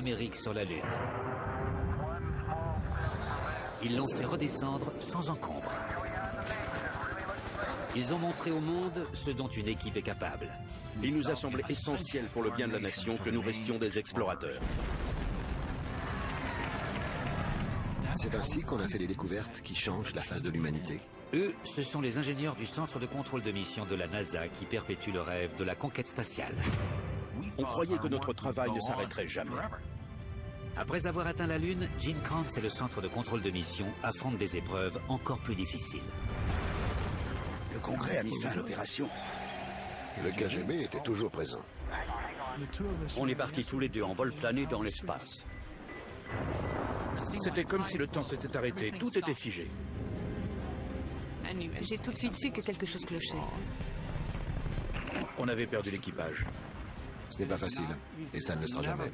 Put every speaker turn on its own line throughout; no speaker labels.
l'Amérique sur la Lune. Ils l'ont fait redescendre sans encombre. Ils ont montré au monde ce dont une équipe est capable.
Il nous a semblé essentiel pour le bien de la nation que nous restions des explorateurs.
C'est ainsi qu'on a fait des découvertes qui changent la face de l'humanité.
Eux, ce sont les ingénieurs du centre de contrôle de mission de la NASA qui perpétuent le rêve de la conquête spatiale.
On croyait que notre travail ne s'arrêterait jamais.
Après avoir atteint la Lune, Gene Kranz et le centre de contrôle de mission affrontent des épreuves encore plus difficiles.
Le Congrès a mis fin à l'opération.
Le KGB était toujours présent.
On est partis tous les deux en vol plané dans l'espace.
C'était comme si le temps s'était arrêté, tout était figé.
J'ai tout de suite su que quelque chose clochait.
On avait perdu l'équipage.
Ce n'est pas facile, et ça ne le sera jamais.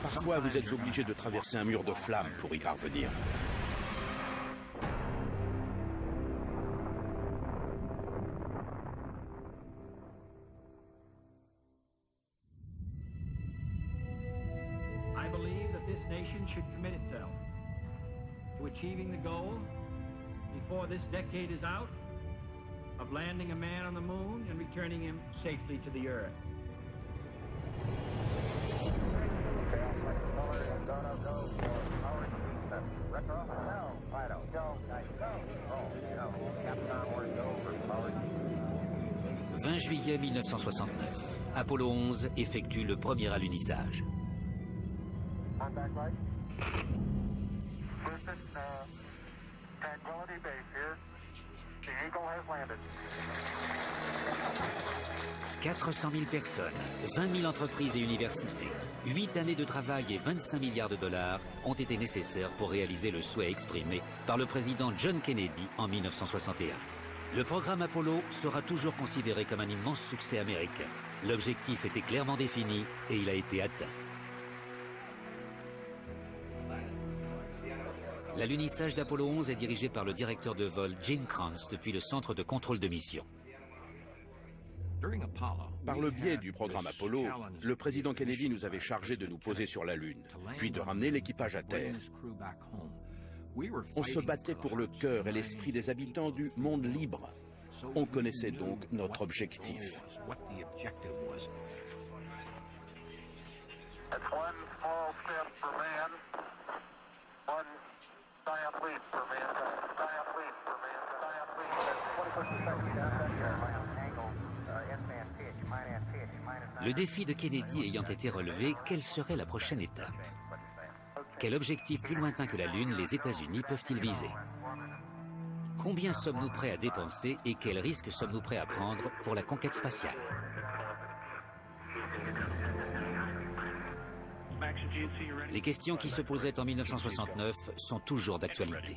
Parfois, vous êtes obligé de traverser un mur de flammes pour y parvenir.
I believe that this nation should commit itself to achieving the goal before this decade is out of landing a man on the moon and returning him safely to the earth.
« 20 juillet 1969, Apollo 11 effectue le premier alunissage.
Contact light. Houston, Tranquility Base here. The Eagle has landed.
400 000 personnes, 20 000 entreprises et universités, 8 années de travail et 25 milliards de dollars ont été nécessaires pour réaliser le souhait exprimé par le président John Kennedy en 1961. Le programme Apollo sera toujours considéré comme un immense succès américain. L'objectif était clairement défini et il a été atteint. L'alunissage d'Apollo 11 est dirigé par le directeur de vol Gene Kranz depuis le centre de contrôle de mission.
Par le biais du programme Apollo, le président Kennedy nous avait chargé de nous poser sur la Lune, puis de ramener l'équipage à terre. On se battait pour le cœur et l'esprit des habitants du monde libre. On connaissait donc notre objectif.
That's one small step for man, one giant leap for mankind. Giant leap for mankind. Giant leap.
Le défi de Kennedy ayant été relevé, quelle serait la prochaine étape? Quel objectif plus lointain que la Lune les États-Unis peuvent-ils viser? Combien sommes-nous prêts à dépenser et quels risques sommes-nous prêts à prendre pour la conquête spatiale? Les questions qui se posaient en 1969 sont toujours d'actualité.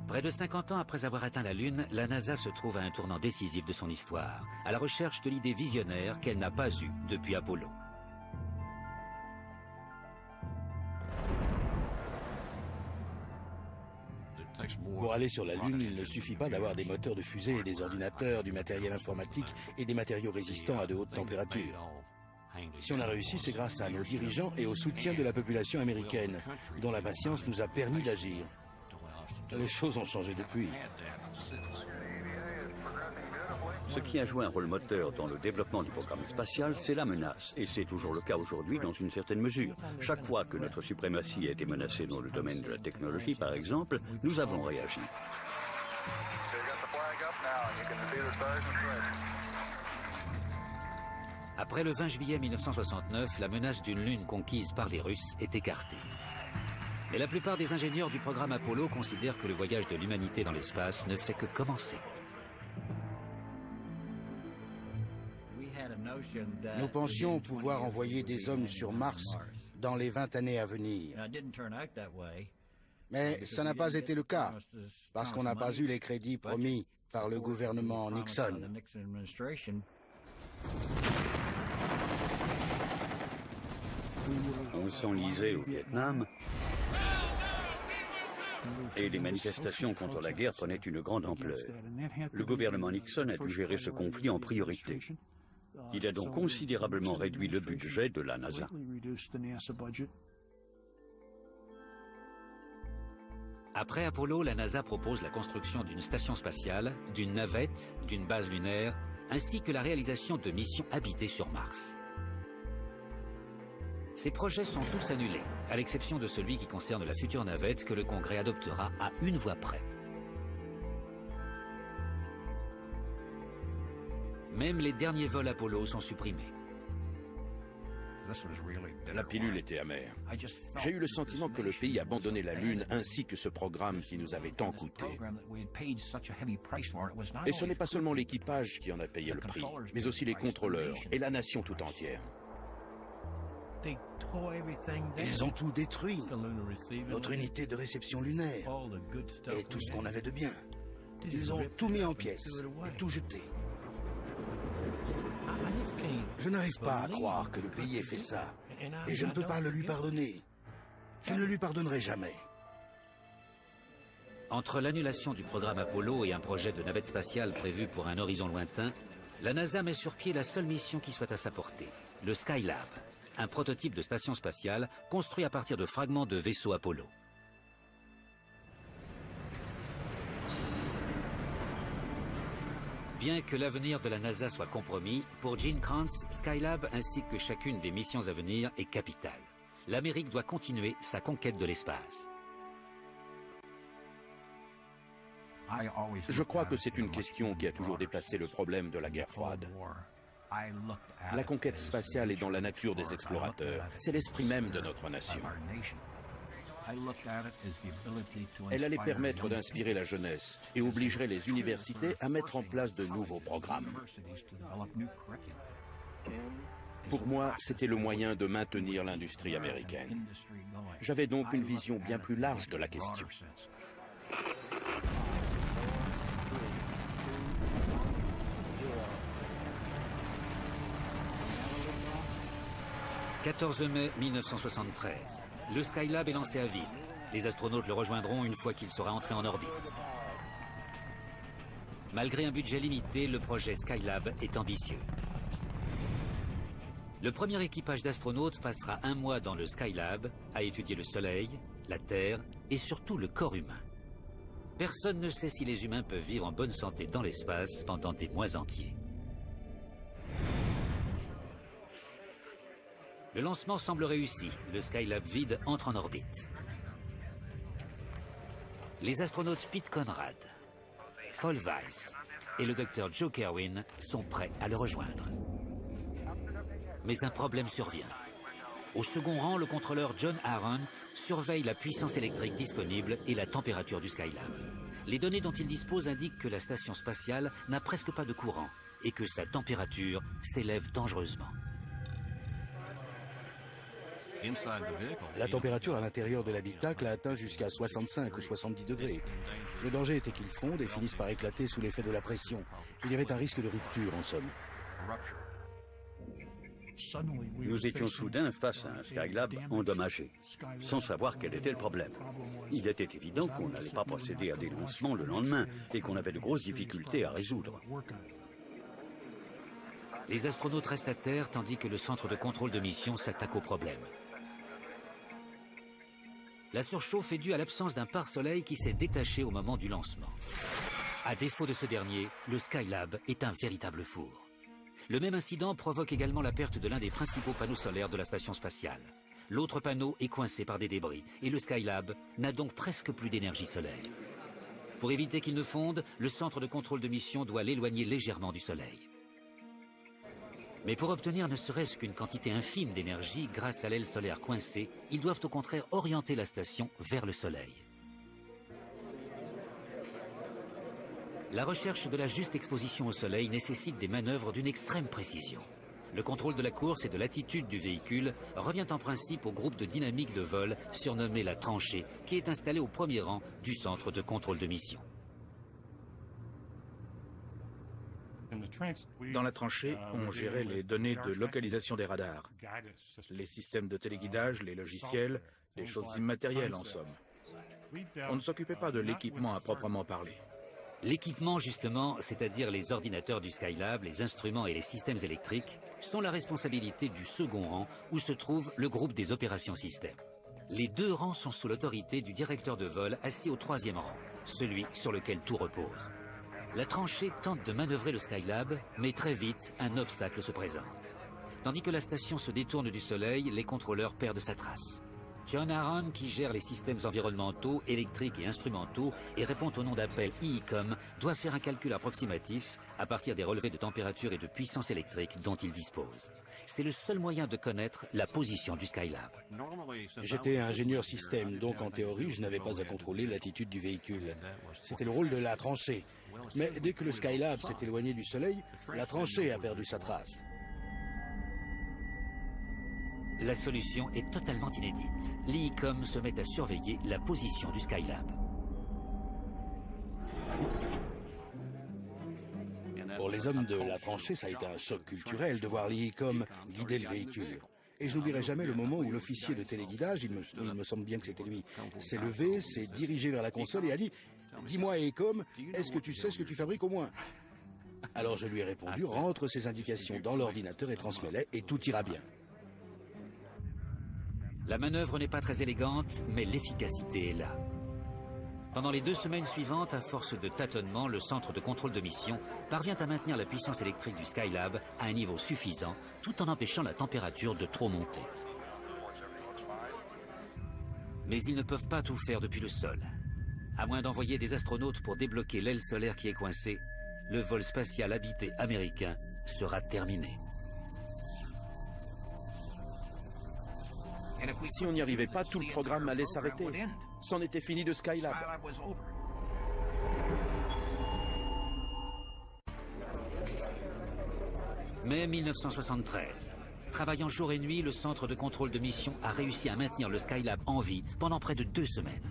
Près de 50 ans après avoir atteint la Lune, la NASA se trouve à un tournant décisif de son histoire, à la recherche de l'idée visionnaire qu'elle n'a pas eue depuis Apollo.
Pour aller sur la Lune, il ne suffit pas d'avoir des moteurs de fusée et des ordinateurs, du matériel informatique et des matériaux résistants à de hautes températures. Si on a réussi, c'est grâce à nos dirigeants et au soutien de la population américaine, dont la patience nous a permis d'agir. Les choses ont changé depuis.
Ce qui a joué un rôle moteur dans le développement du programme spatial, c'est la menace. Et c'est toujours le cas aujourd'hui dans une certaine mesure. Chaque fois que notre suprématie a été menacée dans le domaine de la technologie, par exemple, nous avons réagi.
Après le 20 juillet 1969, la menace d'une Lune conquise par les Russes est écartée. Mais la plupart des ingénieurs du programme Apollo considèrent que le voyage de l'humanité dans l'espace ne fait que commencer.
Nous pensions pouvoir envoyer des hommes sur Mars dans les 20 années à venir. Mais ça n'a pas été le cas, parce qu'on n'a pas eu les crédits promis par le gouvernement Nixon.
On s'enlisait au Vietnam et les manifestations contre la guerre prenaient une grande ampleur. Le gouvernement Nixon a dû gérer ce conflit en priorité. Il a donc considérablement réduit le budget de la NASA.
Après Apollo, la NASA propose la construction d'une station spatiale, d'une navette, d'une base lunaire, ainsi que la réalisation de missions habitées sur Mars. Ces projets sont tous annulés, à l'exception de celui qui concerne la future navette que le Congrès adoptera à une voix près. Même les derniers vols Apollo sont supprimés.
La pilule était amère. J'ai eu le sentiment que le pays abandonnait la Lune ainsi que ce programme qui nous avait tant coûté. Et ce n'est pas seulement l'équipage qui en a payé le prix, mais aussi les contrôleurs et la nation tout entière.
Ils ont tout détruit. Notre unité de réception lunaire et tout ce qu'on avait de bien. Ils ont tout mis en pièces et tout jeté. Je n'arrive pas à croire que le pays ait fait ça. Et je ne peux pas le lui pardonner. Je ne lui pardonnerai jamais.
Entre l'annulation du programme Apollo et un projet de navette spatiale prévu pour un horizon lointain, la NASA met sur pied la seule mission qui soit à sa portée, le Skylab, un prototype de station spatiale construit à partir de fragments de vaisseaux Apollo. Bien que l'avenir de la NASA soit compromis, pour Gene Kranz, Skylab ainsi que chacune des missions à venir est capitale. L'Amérique doit continuer sa conquête de l'espace.
Je crois que c'est une question qui a toujours déplacé le problème de la guerre froide. La conquête spatiale est dans la nature des explorateurs. C'est l'esprit même de notre nation. Elle allait permettre d'inspirer la jeunesse et obligerait les universités à mettre en place de nouveaux programmes. Pour moi, c'était le moyen de maintenir l'industrie américaine. J'avais donc une vision bien plus large de la question.
14 mai 1973. Le Skylab est lancé à vide. Les astronautes le rejoindront une fois qu'il sera entré en orbite. Malgré un budget limité, le projet Skylab est ambitieux. Le premier équipage d'astronautes passera un mois dans le Skylab à étudier le Soleil, la Terre et surtout le corps humain. Personne ne sait si les humains peuvent vivre en bonne santé dans l'espace pendant des mois entiers. Le lancement semble réussi. Le Skylab vide entre en orbite. Les astronautes Pete Conrad, Paul Weiss et le docteur Joe Kerwin sont prêts à le rejoindre. Mais un problème survient. Au second rang, le contrôleur John Aaron surveille la puissance électrique disponible et la température du Skylab. Les données dont il dispose indiquent que la station spatiale n'a presque pas de courant et que sa température s'élève dangereusement.
La température à l'intérieur de l'habitacle a atteint jusqu'à 65 ou 70 degrés. Le danger était qu'il fonde et finisse par éclater sous l'effet de la pression. Il y avait un risque de rupture, en somme.
Nous étions soudain face à un Skylab endommagé, sans savoir quel était le problème. Il était évident qu'on n'allait pas procéder à des lancements le lendemain et qu'on avait de grosses difficultés à résoudre.
Les astronautes restent à terre tandis que le centre de contrôle de mission s'attaque au problème. La surchauffe est due à l'absence d'un pare-soleil qui s'est détaché au moment du lancement. À défaut de ce dernier, le Skylab est un véritable four. Le même incident provoque également la perte de l'un des principaux panneaux solaires de la station spatiale. L'autre panneau est coincé par des débris et le Skylab n'a donc presque plus d'énergie solaire. Pour éviter qu'il ne fonde, le centre de contrôle de mission doit l'éloigner légèrement du Soleil. Mais pour obtenir ne serait-ce qu'une quantité infime d'énergie grâce à l'aile solaire coincée, ils doivent au contraire orienter la station vers le Soleil. La recherche de la juste exposition au Soleil nécessite des manœuvres d'une extrême précision. Le contrôle de la course et de l'attitude du véhicule revient en principe au groupe de dynamique de vol surnommé la tranchée, qui est installé au premier rang du centre de contrôle de mission.
Dans la tranchée, on gérait les données de localisation des radars, les systèmes de téléguidage, les logiciels, les choses immatérielles en somme. On ne s'occupait pas de l'équipement à proprement parler.
L'équipement, justement, c'est-à-dire les ordinateurs du Skylab, les instruments et les systèmes électriques, sont la responsabilité du second rang où se trouve le groupe des opérations système. Les deux rangs sont sous l'autorité du directeur de vol assis au troisième rang, celui sur lequel tout repose. La tranchée tente de manœuvrer le Skylab, mais très vite, un obstacle se présente. Tandis que la station se détourne du Soleil, les contrôleurs perdent sa trace. John Aaron, qui gère les systèmes environnementaux, électriques et instrumentaux et répond au nom d'appel EECOM, doit faire un calcul approximatif à partir des relevés de température et de puissance électrique dont il dispose. C'est le seul moyen de connaître la position du Skylab.
J'étais ingénieur système, donc en théorie, je n'avais pas à contrôler l'attitude du véhicule. C'était le rôle de la tranchée. Mais dès que le Skylab s'est éloigné du Soleil, la tranchée a perdu sa trace.
La solution est totalement inédite. L'EECOM se met à surveiller la position du Skylab.
Pour les hommes de la tranchée, ça a été un choc culturel de voir l'EECOM guider le véhicule. Et je n'oublierai jamais le moment où l'officier de téléguidage, il me semble bien que c'était lui, s'est levé, s'est dirigé vers la console et a dit « Dis-moi EECOM, est-ce que tu sais ce que tu fabriques au moins ?» Alors je lui ai répondu « Rentre ces indications dans l'ordinateur et transmets-les et tout ira bien. »
La manœuvre n'est pas très élégante, mais l'efficacité est là. Pendant les 2 semaines suivantes, à force de tâtonnements, le centre de contrôle de mission parvient à maintenir la puissance électrique du Skylab à un niveau suffisant, tout en empêchant la température de trop monter. Mais ils ne peuvent pas tout faire depuis le sol. À moins d'envoyer des astronautes pour débloquer l'aile solaire qui est coincée, le vol spatial habité américain sera terminé.
Si on n'y arrivait pas, tout le programme allait s'arrêter. C'en était fini de Skylab.
Mai 1973. Travaillant jour et nuit, le centre de contrôle de mission a réussi à maintenir le Skylab en vie pendant près de 2 semaines.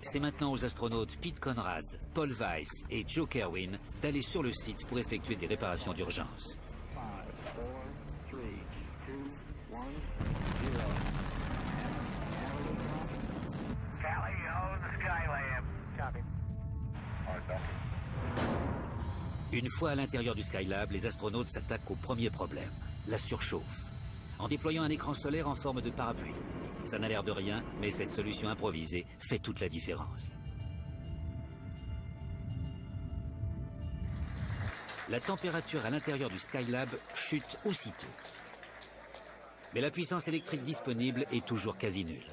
C'est maintenant aux astronautes Pete Conrad, Paul Weiss et Joe Kerwin d'aller sur le site pour effectuer des réparations d'urgence. Une fois à l'intérieur du Skylab, les astronautes s'attaquent au premier problème, la surchauffe, en déployant un écran solaire en forme de parapluie. Ça n'a l'air de rien, mais cette solution improvisée fait toute la différence. La température à l'intérieur du Skylab chute aussitôt. Mais la puissance électrique disponible est toujours quasi nulle.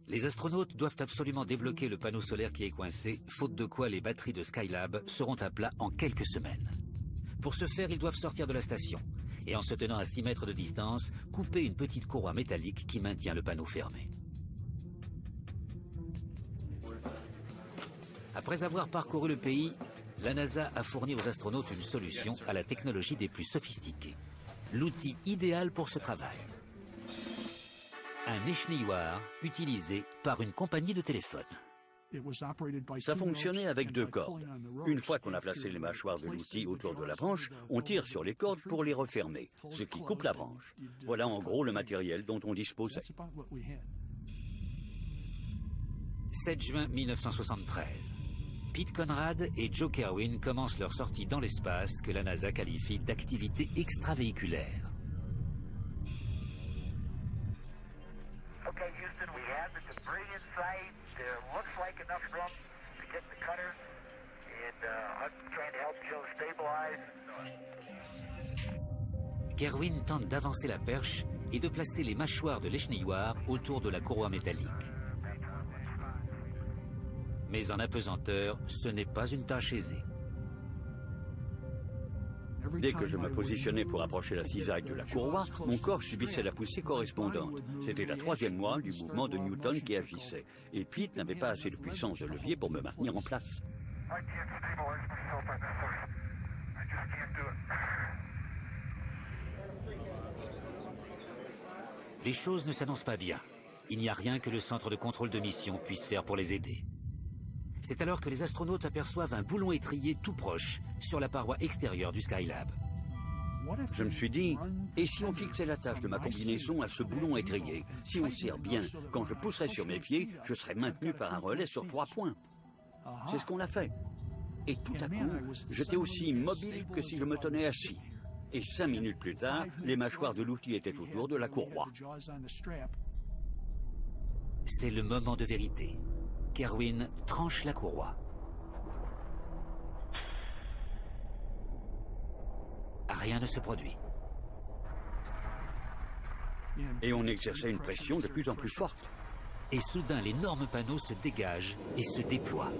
Les astronautes doivent absolument débloquer le panneau solaire qui est coincé, faute de quoi les batteries de Skylab seront à plat en quelques semaines. Pour ce faire, ils doivent sortir de la station et, en se tenant à 6 mètres de distance, couper une petite courroie métallique qui maintient le panneau fermé. Après avoir parcouru le pays, la NASA a fourni aux astronautes une solution à la technologie des plus sophistiquées. L'outil idéal pour ce travail. Un échenilloir utilisé par une compagnie de téléphone.
Ça fonctionnait avec 2 cordes. Une fois qu'on a placé les mâchoires de l'outil autour de la branche, on tire sur les cordes pour les refermer, ce qui coupe la branche. Voilà en gros le matériel dont on disposait.
7 juin 1973. Pete Conrad et Joe Kerwin commencent leur sortie dans l'espace que la NASA qualifie d'activité extravéhiculaire.
Okay, Houston, we have the debris inside. There looks like enough room to get the cutter. And I'm trying to help Joe stabilize.
Kerwin tente d'avancer la perche et de placer les mâchoires de l'échenilloir autour de la courroie métallique. Mais en apesanteur, ce n'est pas une tâche aisée.
Dès que je me positionnais pour approcher la cisaille de la courroie, mon corps subissait la poussée correspondante. C'était la 3e loi du mouvement de Newton qui agissait. Et Pete n'avait pas assez de puissance de levier pour me maintenir en place.
Les choses ne s'annoncent pas bien. Il n'y a rien que le centre de contrôle de mission puisse faire pour les aider. C'est alors que les astronautes aperçoivent un boulon étrié tout proche sur la paroi extérieure du Skylab.
Je me suis dit, et si on fixait l'attache de ma combinaison à ce boulon étrié? Si on serre bien, quand je pousserais sur mes pieds, je serais maintenu par un relais sur 3 points. C'est ce qu'on a fait. Et tout à coup, j'étais aussi immobile que si je me tenais assis. Et 5 minutes plus tard, les mâchoires de l'outil étaient autour de la courroie.
C'est le moment de vérité. Kerwin tranche la courroie. Rien ne se produit.
Et on exerçait une pression de plus en plus forte.
Et soudain, l'énorme panneau se dégage et se déploie.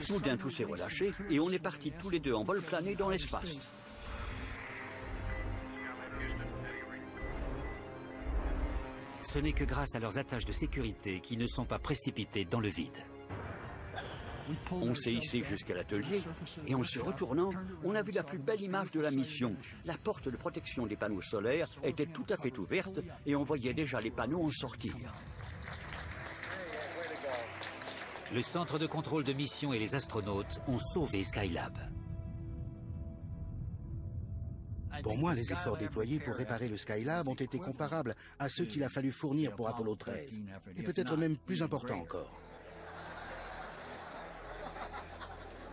Soudain, tout s'est relâché et on est partis tous les deux en vol plané dans l'espace.
Ce n'est que grâce à leurs attaches de sécurité qu'ils ne sont pas précipités dans le vide.
On s'est hissé jusqu'à l'atelier et en se retournant, on a vu la plus belle image de la mission. La porte de protection des panneaux solaires était tout à fait ouverte et on voyait déjà les panneaux en sortir.
Le centre de contrôle de mission et les astronautes ont sauvé Skylab.
Pour moi, les efforts déployés pour réparer le Skylab ont été comparables à ceux qu'il a fallu fournir pour Apollo 13, et peut-être même plus importants encore.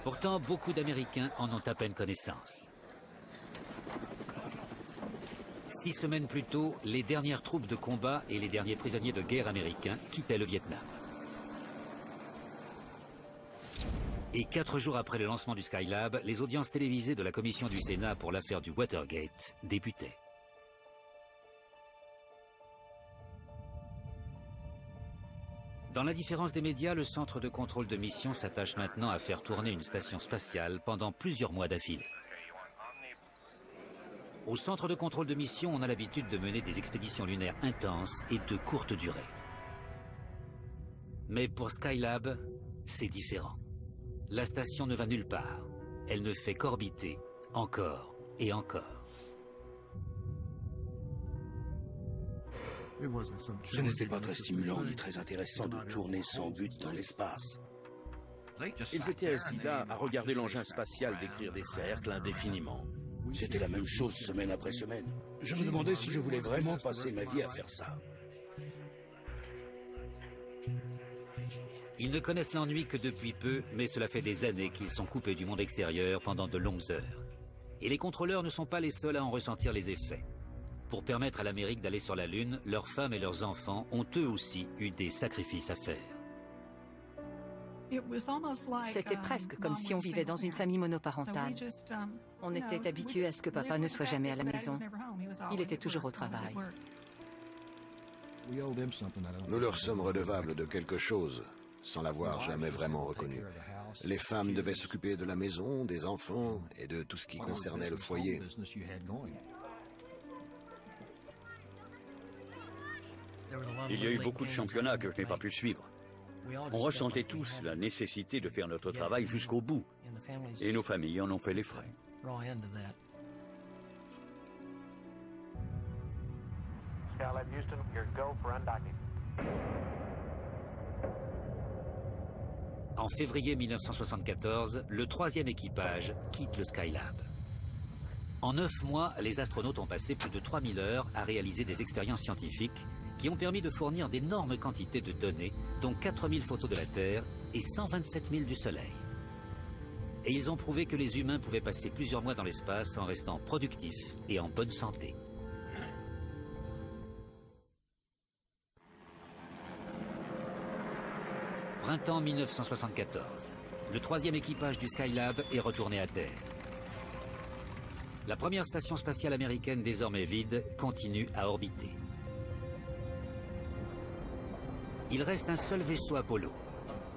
Pourtant, beaucoup d'Américains en ont à peine connaissance. 6 semaines plus tôt, les dernières troupes de combat et les derniers prisonniers de guerre américains quittaient le Vietnam. Et 4 jours après le lancement du Skylab, les audiences télévisées de la commission du Sénat pour l'affaire du Watergate débutaient. Dans l'indifférence des médias, le centre de contrôle de mission s'attache maintenant à faire tourner une station spatiale pendant plusieurs mois d'affilée. Au centre de contrôle de mission, on a l'habitude de mener des expéditions lunaires intenses et de courte durée. Mais pour Skylab, c'est différent. La station ne va nulle part. Elle ne fait qu'orbiter, encore et encore.
Ce n'était pas très stimulant ni très intéressant de tourner sans but dans l'espace.
Ils étaient assis là à regarder l'engin spatial décrire des cercles indéfiniment.
C'était la même chose semaine après semaine. Je me demandais si je voulais vraiment passer ma vie à faire ça.
Ils ne connaissent l'ennui que depuis peu, mais cela fait des années qu'ils sont coupés du monde extérieur pendant de longues heures. Et les contrôleurs ne sont pas les seuls à en ressentir les effets. Pour permettre à l'Amérique d'aller sur la Lune, leurs femmes et leurs enfants ont eux aussi eu des sacrifices à faire.
C'était presque comme si on vivait dans une famille monoparentale. On était habitué à ce que papa ne soit jamais à la maison. Il était toujours au travail.
Nous leur sommes redevables de quelque chose, sans l'avoir jamais vraiment reconnu. Les femmes devaient s'occuper de la maison, des enfants et de tout ce qui concernait le foyer.
Il y a eu beaucoup de championnats que je n'ai pas pu suivre. On ressentait tous la nécessité de faire notre travail jusqu'au bout. Et nos familles en ont fait les frais.
Skylab Houston, you're go for undocking.
En février 1974, le 3e équipage quitte le Skylab. En 9 mois, les astronautes ont passé plus de 3000 heures à réaliser des expériences scientifiques qui ont permis de fournir d'énormes quantités de données, dont 4000 photos de la Terre et 127 000 du Soleil. Et ils ont prouvé que les humains pouvaient passer plusieurs mois dans l'espace en restant productifs et en bonne santé. Printemps 1974. Le 3e équipage du Skylab est retourné à Terre. La première station spatiale américaine, désormais vide, continue à orbiter. Il reste un seul vaisseau Apollo.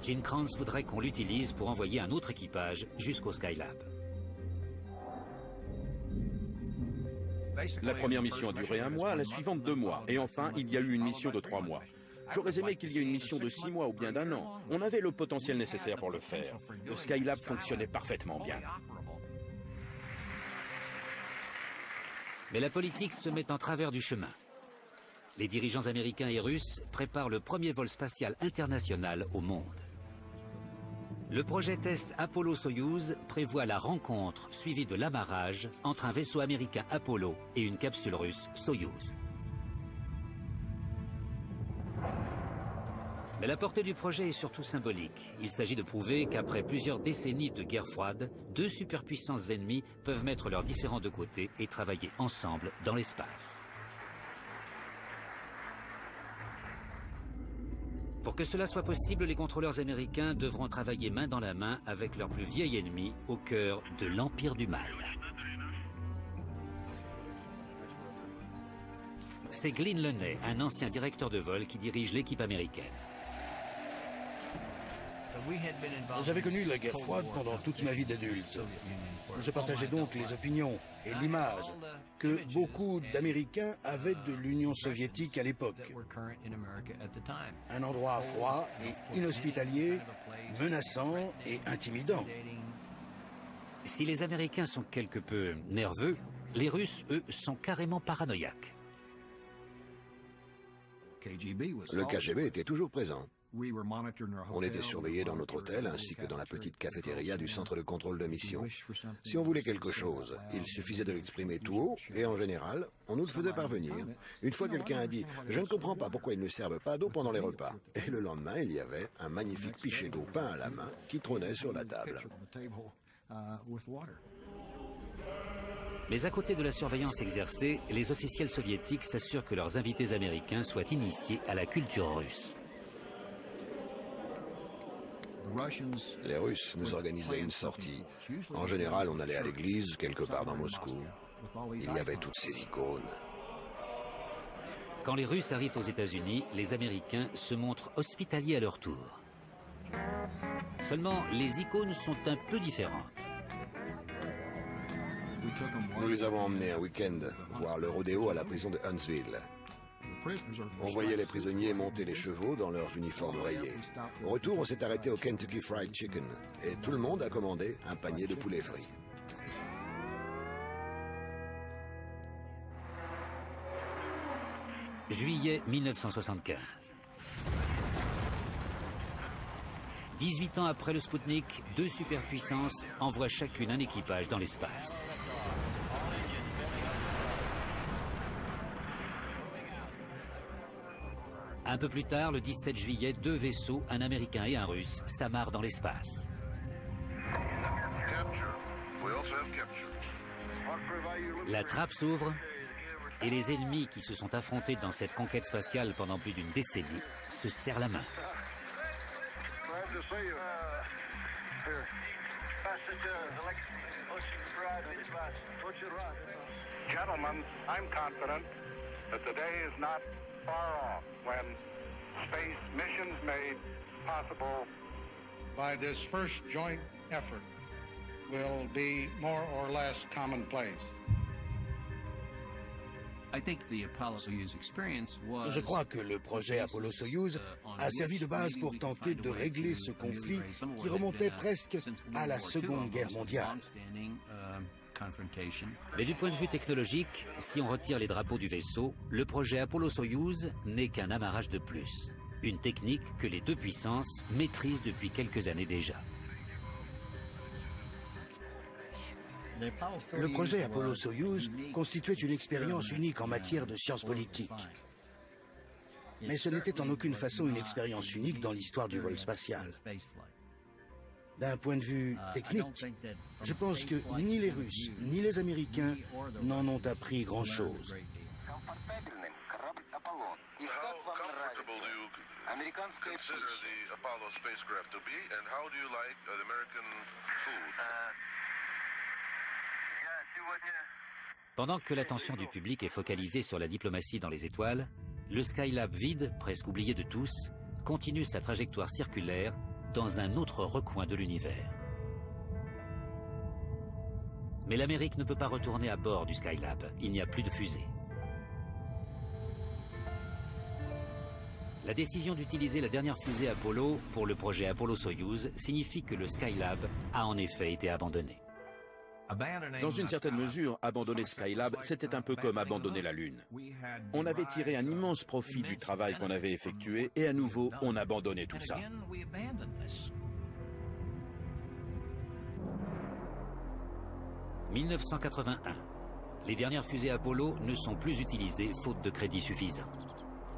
Gene Kranz voudrait qu'on l'utilise pour envoyer un autre équipage jusqu'au Skylab.
La première mission a duré 1 mois, la suivante 2 mois. Et enfin, il y a eu une mission de 3 mois. J'aurais aimé qu'il y ait une mission de 6 mois ou bien d'1 an. On avait le potentiel nécessaire pour le faire. Le Skylab fonctionnait parfaitement bien.
Mais la politique se met en travers du chemin. Les dirigeants américains et russes préparent le premier vol spatial international au monde. Le projet test Apollo-Soyouz prévoit la rencontre suivie de l'amarrage entre un vaisseau américain Apollo et une capsule russe Soyouz. Mais la portée du projet est surtout symbolique. Il s'agit de prouver qu'après plusieurs décennies de guerre froide, deux superpuissances ennemies peuvent mettre leurs différends de côté et travailler ensemble dans l'espace. Pour que cela soit possible, les contrôleurs américains devront travailler main dans la main avec leur plus vieil ennemi au cœur de l'Empire du Mal. C'est Glynn Lenay, un ancien directeur de vol qui dirige l'équipe américaine.
J'avais connu la guerre froide pendant toute ma vie d'adulte. Je partageais donc les opinions et l'image que beaucoup d'Américains avaient de l'Union soviétique à l'époque. Un endroit froid et inhospitalier, menaçant et intimidant.
Si les Américains sont quelque peu nerveux, les Russes, eux, sont carrément paranoïaques.
Le KGB était toujours présent. On était surveillés dans notre hôtel ainsi que dans la petite cafétéria du centre de contrôle de mission. Si on voulait quelque chose, il suffisait de l'exprimer tout haut et en général, on nous le faisait parvenir. Une fois, quelqu'un a dit « Je ne comprends pas pourquoi ils ne servent pas d'eau pendant les repas ». Et le lendemain, il y avait un magnifique pichet d'eau peint à la main qui trônait sur la table.
Mais à côté de la surveillance exercée, les officiels soviétiques s'assurent que leurs invités américains soient initiés à la culture russe.
Les Russes nous organisaient une sortie. En général, on allait à l'église, quelque part dans Moscou. Il y avait toutes ces icônes.
Quand les Russes arrivent aux États-Unis, les Américains se montrent hospitaliers à leur tour. Seulement, les icônes sont un peu différentes.
Nous les avons emmenés un week-end voir le rodéo à la prison de Huntsville. On voyait les prisonniers monter les chevaux dans leurs uniformes rayés. Au retour, on s'est arrêté au Kentucky Fried Chicken et tout le monde a commandé un panier de poulet frit.
Juillet 1975. 18 ans après le Spoutnik, deux superpuissances envoient chacune un équipage dans l'espace. Un peu plus tard, le 17 juillet, deux vaisseaux, un Américain et un Russe, s'amarrent dans l'espace. La trappe s'ouvre et les ennemis qui se sont affrontés dans cette conquête spatiale pendant plus d'une décennie se serrent la main.
Gentlemen, I'm confident that the day is not far off when space missions made possible by this first joint effort will be more or less commonplace.
Je crois que le projet Apollo-Soyouz a servi de base pour tenter de régler ce conflit qui remontait presque à la Seconde Guerre mondiale.
Mais du point de vue technologique, si on retire les drapeaux du vaisseau, le projet Apollo-Soyouz n'est qu'un amarrage de plus. Une technique que les deux puissances maîtrisent depuis quelques années déjà.
Le projet Apollo-Soyouz constituait une expérience unique en matière de sciences politiques. Mais ce n'était en aucune façon une expérience unique dans l'histoire du vol spatial. D'un point de vue technique, je pense que ni les Russes ni les Américains n'en ont appris grand-chose.
Pendant que l'attention du public est focalisée sur la diplomatie dans les étoiles, le Skylab vide, presque oublié de tous, continue sa trajectoire circulaire dans un autre recoin de l'univers. Mais l'Amérique ne peut pas retourner à bord du Skylab, il n'y a plus de fusée. La décision d'utiliser la dernière fusée Apollo pour le projet Apollo-Soyouz signifie que le Skylab a en effet été abandonné.
Dans une certaine mesure, abandonner Skylab, c'était un peu comme abandonner la Lune. On avait tiré un immense profit du travail qu'on avait effectué et à nouveau, on abandonnait tout ça.
1981. Les dernières fusées Apollo ne sont plus utilisées faute de crédit suffisant.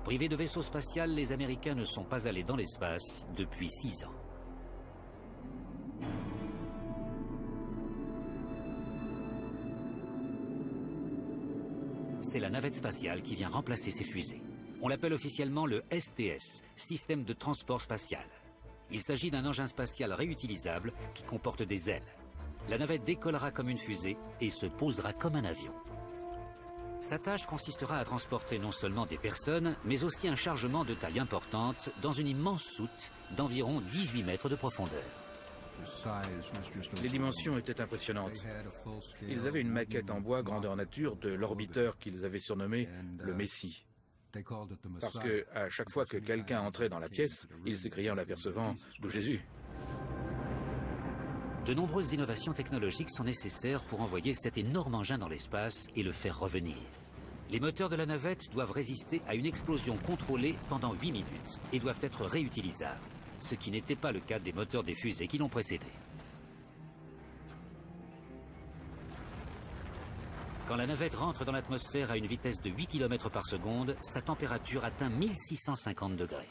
Privés de vaisseaux spatials, les Américains ne sont pas allés dans l'espace depuis 6 ans. C'est la navette spatiale qui vient remplacer ces fusées. On l'appelle officiellement le STS, Système de transport spatial. Il s'agit d'un engin spatial réutilisable qui comporte des ailes. La navette décollera comme une fusée et se posera comme un avion. Sa tâche consistera à transporter non seulement des personnes, mais aussi un chargement de taille importante dans une immense soute d'environ 18 mètres de profondeur.
Les dimensions étaient impressionnantes. Ils avaient une maquette en bois grandeur nature de l'orbiteur qu'ils avaient surnommé le Messie. Parce que à chaque fois que quelqu'un entrait dans la pièce, il s'écriait en l'apercevant « D'où Jésus ».
De nombreuses innovations technologiques sont nécessaires pour envoyer cet énorme engin dans l'espace et le faire revenir. Les moteurs de la navette doivent résister à une explosion contrôlée pendant 8 minutes et doivent être réutilisables, ce qui n'était pas le cas des moteurs des fusées qui l'ont précédé. Quand la navette rentre dans l'atmosphère à une vitesse de 8 km par seconde, sa température atteint 1650 degrés.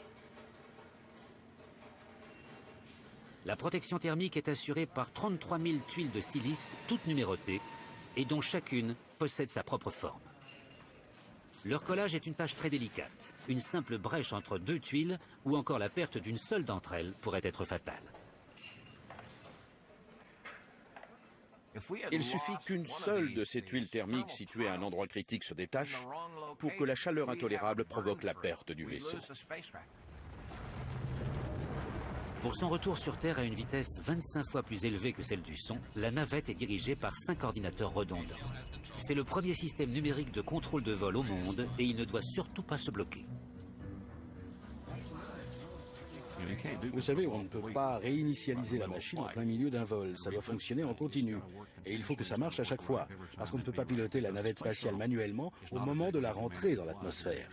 La protection thermique est assurée par 33 000 tuiles de silice, toutes numérotées, et dont chacune possède sa propre forme. Leur collage est une tâche très délicate. Une simple brèche entre 2 tuiles ou encore la perte d'une seule d'entre elles pourrait être fatale.
Il suffit qu'une seule de ces tuiles thermiques situées à un endroit critique se détache pour que la chaleur intolérable provoque la perte du vaisseau.
Pour son retour sur Terre à une vitesse 25 fois plus élevée que celle du son, la navette est dirigée par 5 ordinateurs redondants. C'est le premier système numérique de contrôle de vol au monde et il ne doit surtout pas se bloquer.
Vous savez, on ne peut pas réinitialiser la machine en plein milieu d'un vol. Ça doit fonctionner en continu. Et il faut que ça marche à chaque fois, parce qu'on ne peut pas piloter la navette spatiale manuellement au moment de la rentrée dans l'atmosphère.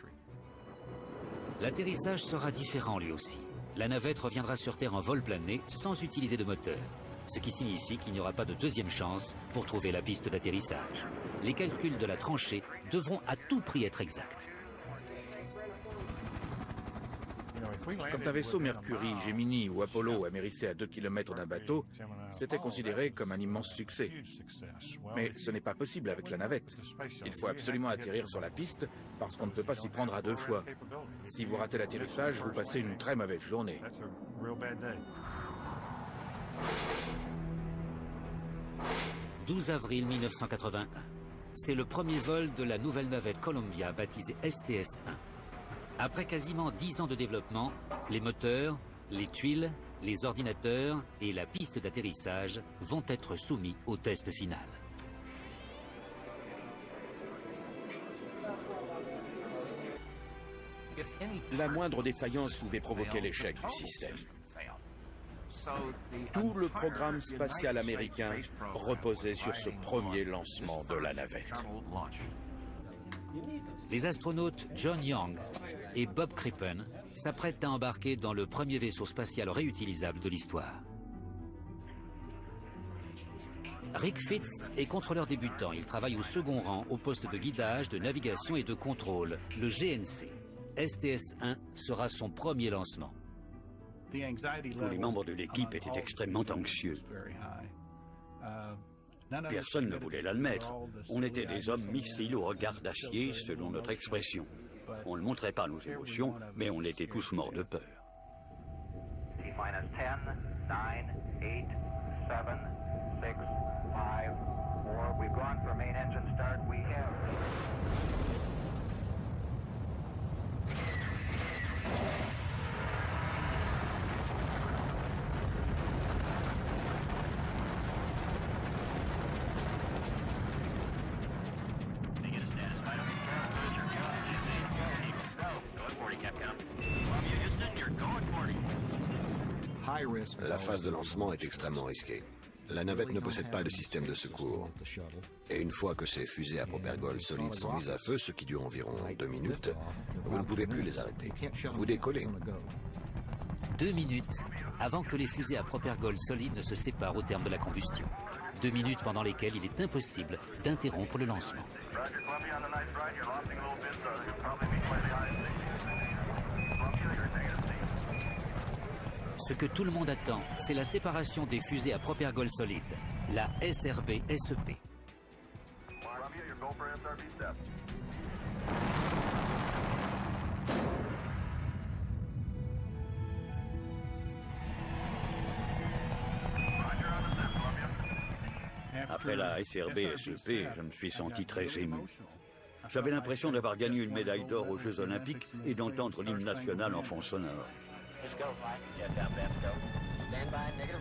L'atterrissage sera différent lui aussi. La navette reviendra sur Terre en vol plané sans utiliser de moteur, ce qui signifie qu'il n'y aura pas de deuxième chance pour trouver la piste d'atterrissage. Les calculs de la tranchée devront à tout prix être exacts.
Quand un vaisseau Mercury, Gemini ou Apollo amérissait à 2 km d'un bateau, c'était considéré comme un immense succès. Mais ce n'est pas possible avec la navette. Il faut absolument atterrir sur la piste parce qu'on ne peut pas s'y prendre à 2 fois. Si vous ratez l'atterrissage, vous passez une très mauvaise journée.
« 12 avril 1981. C'est le premier vol de la nouvelle navette Columbia baptisée STS-1. Après quasiment 10 ans de développement, les moteurs, les tuiles, les ordinateurs et la piste d'atterrissage vont être soumis au test final.
La moindre défaillance pouvait provoquer l'échec du système. Tout le programme spatial américain reposait sur ce premier lancement de la navette.
Les astronautes John Young et Bob Crippen s'apprêtent à embarquer dans le premier vaisseau spatial réutilisable de l'histoire. Rick Fitz est contrôleur débutant. Il travaille au second rang au poste de guidage, de navigation et de contrôle, le GNC. STS-1 sera son premier lancement.
Tous les membres de l'équipe étaient extrêmement anxieux. Personne ne voulait l'admettre. On était des hommes missiles au regard d'acier, selon notre expression. On ne montrait pas nos émotions, mais on était tous morts de peur.
T-10, 9, 8, 7, 6, 5, 4. We've gone for main engine start. We have.
La phase de lancement est extrêmement risquée. La navette ne possède pas de système de secours. Et une fois que ces fusées à propergol solides sont mises à feu, ce qui dure environ 2 minutes, vous ne pouvez plus les arrêter. Vous décollez.
2 minutes avant que les fusées à propergol solide ne se séparent au terme de la combustion. 2 minutes pendant lesquelles il est impossible d'interrompre le lancement. Ce que tout le monde attend, c'est la séparation des fusées à propergol solide, la SRB-SEP.
Après la SRB-SEP, je me suis senti très ému. J'avais l'impression d'avoir gagné une médaille d'or aux Jeux Olympiques et d'entendre l'hymne national en fond sonore.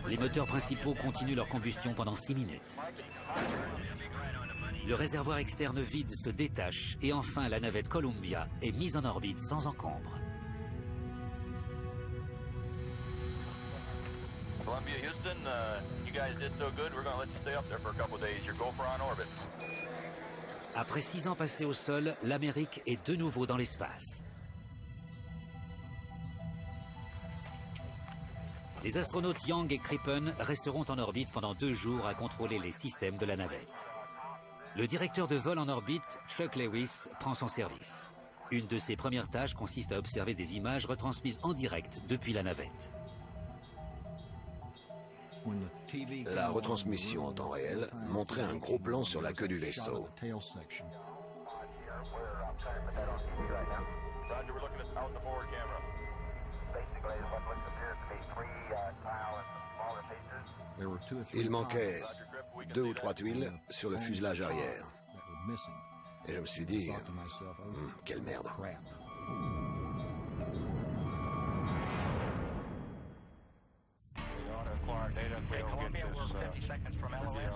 Les moteurs principaux continuent leur combustion pendant 6 minutes. Le réservoir externe vide se détache et enfin la navette Columbia est mise en orbite sans encombre.
Columbia, Houston, you guys did so good, we're going to let you stay up there for a couple of days. Your GoPro on orbit.
Après 6 ans passés au sol, l'Amérique est de nouveau dans l'espace. Les astronautes Young et Crippen resteront en orbite pendant 2 jours à contrôler les systèmes de la navette. Le directeur de vol en orbite, Chuck Lewis, prend son service. Une de ses premières tâches consiste à observer des images retransmises en direct depuis la navette.
La retransmission en temps réel montrait un gros plan sur la queue du vaisseau. Il manquait 2 ou 3 tuiles sur le fuselage arrière. Et je me suis dit, quelle merde.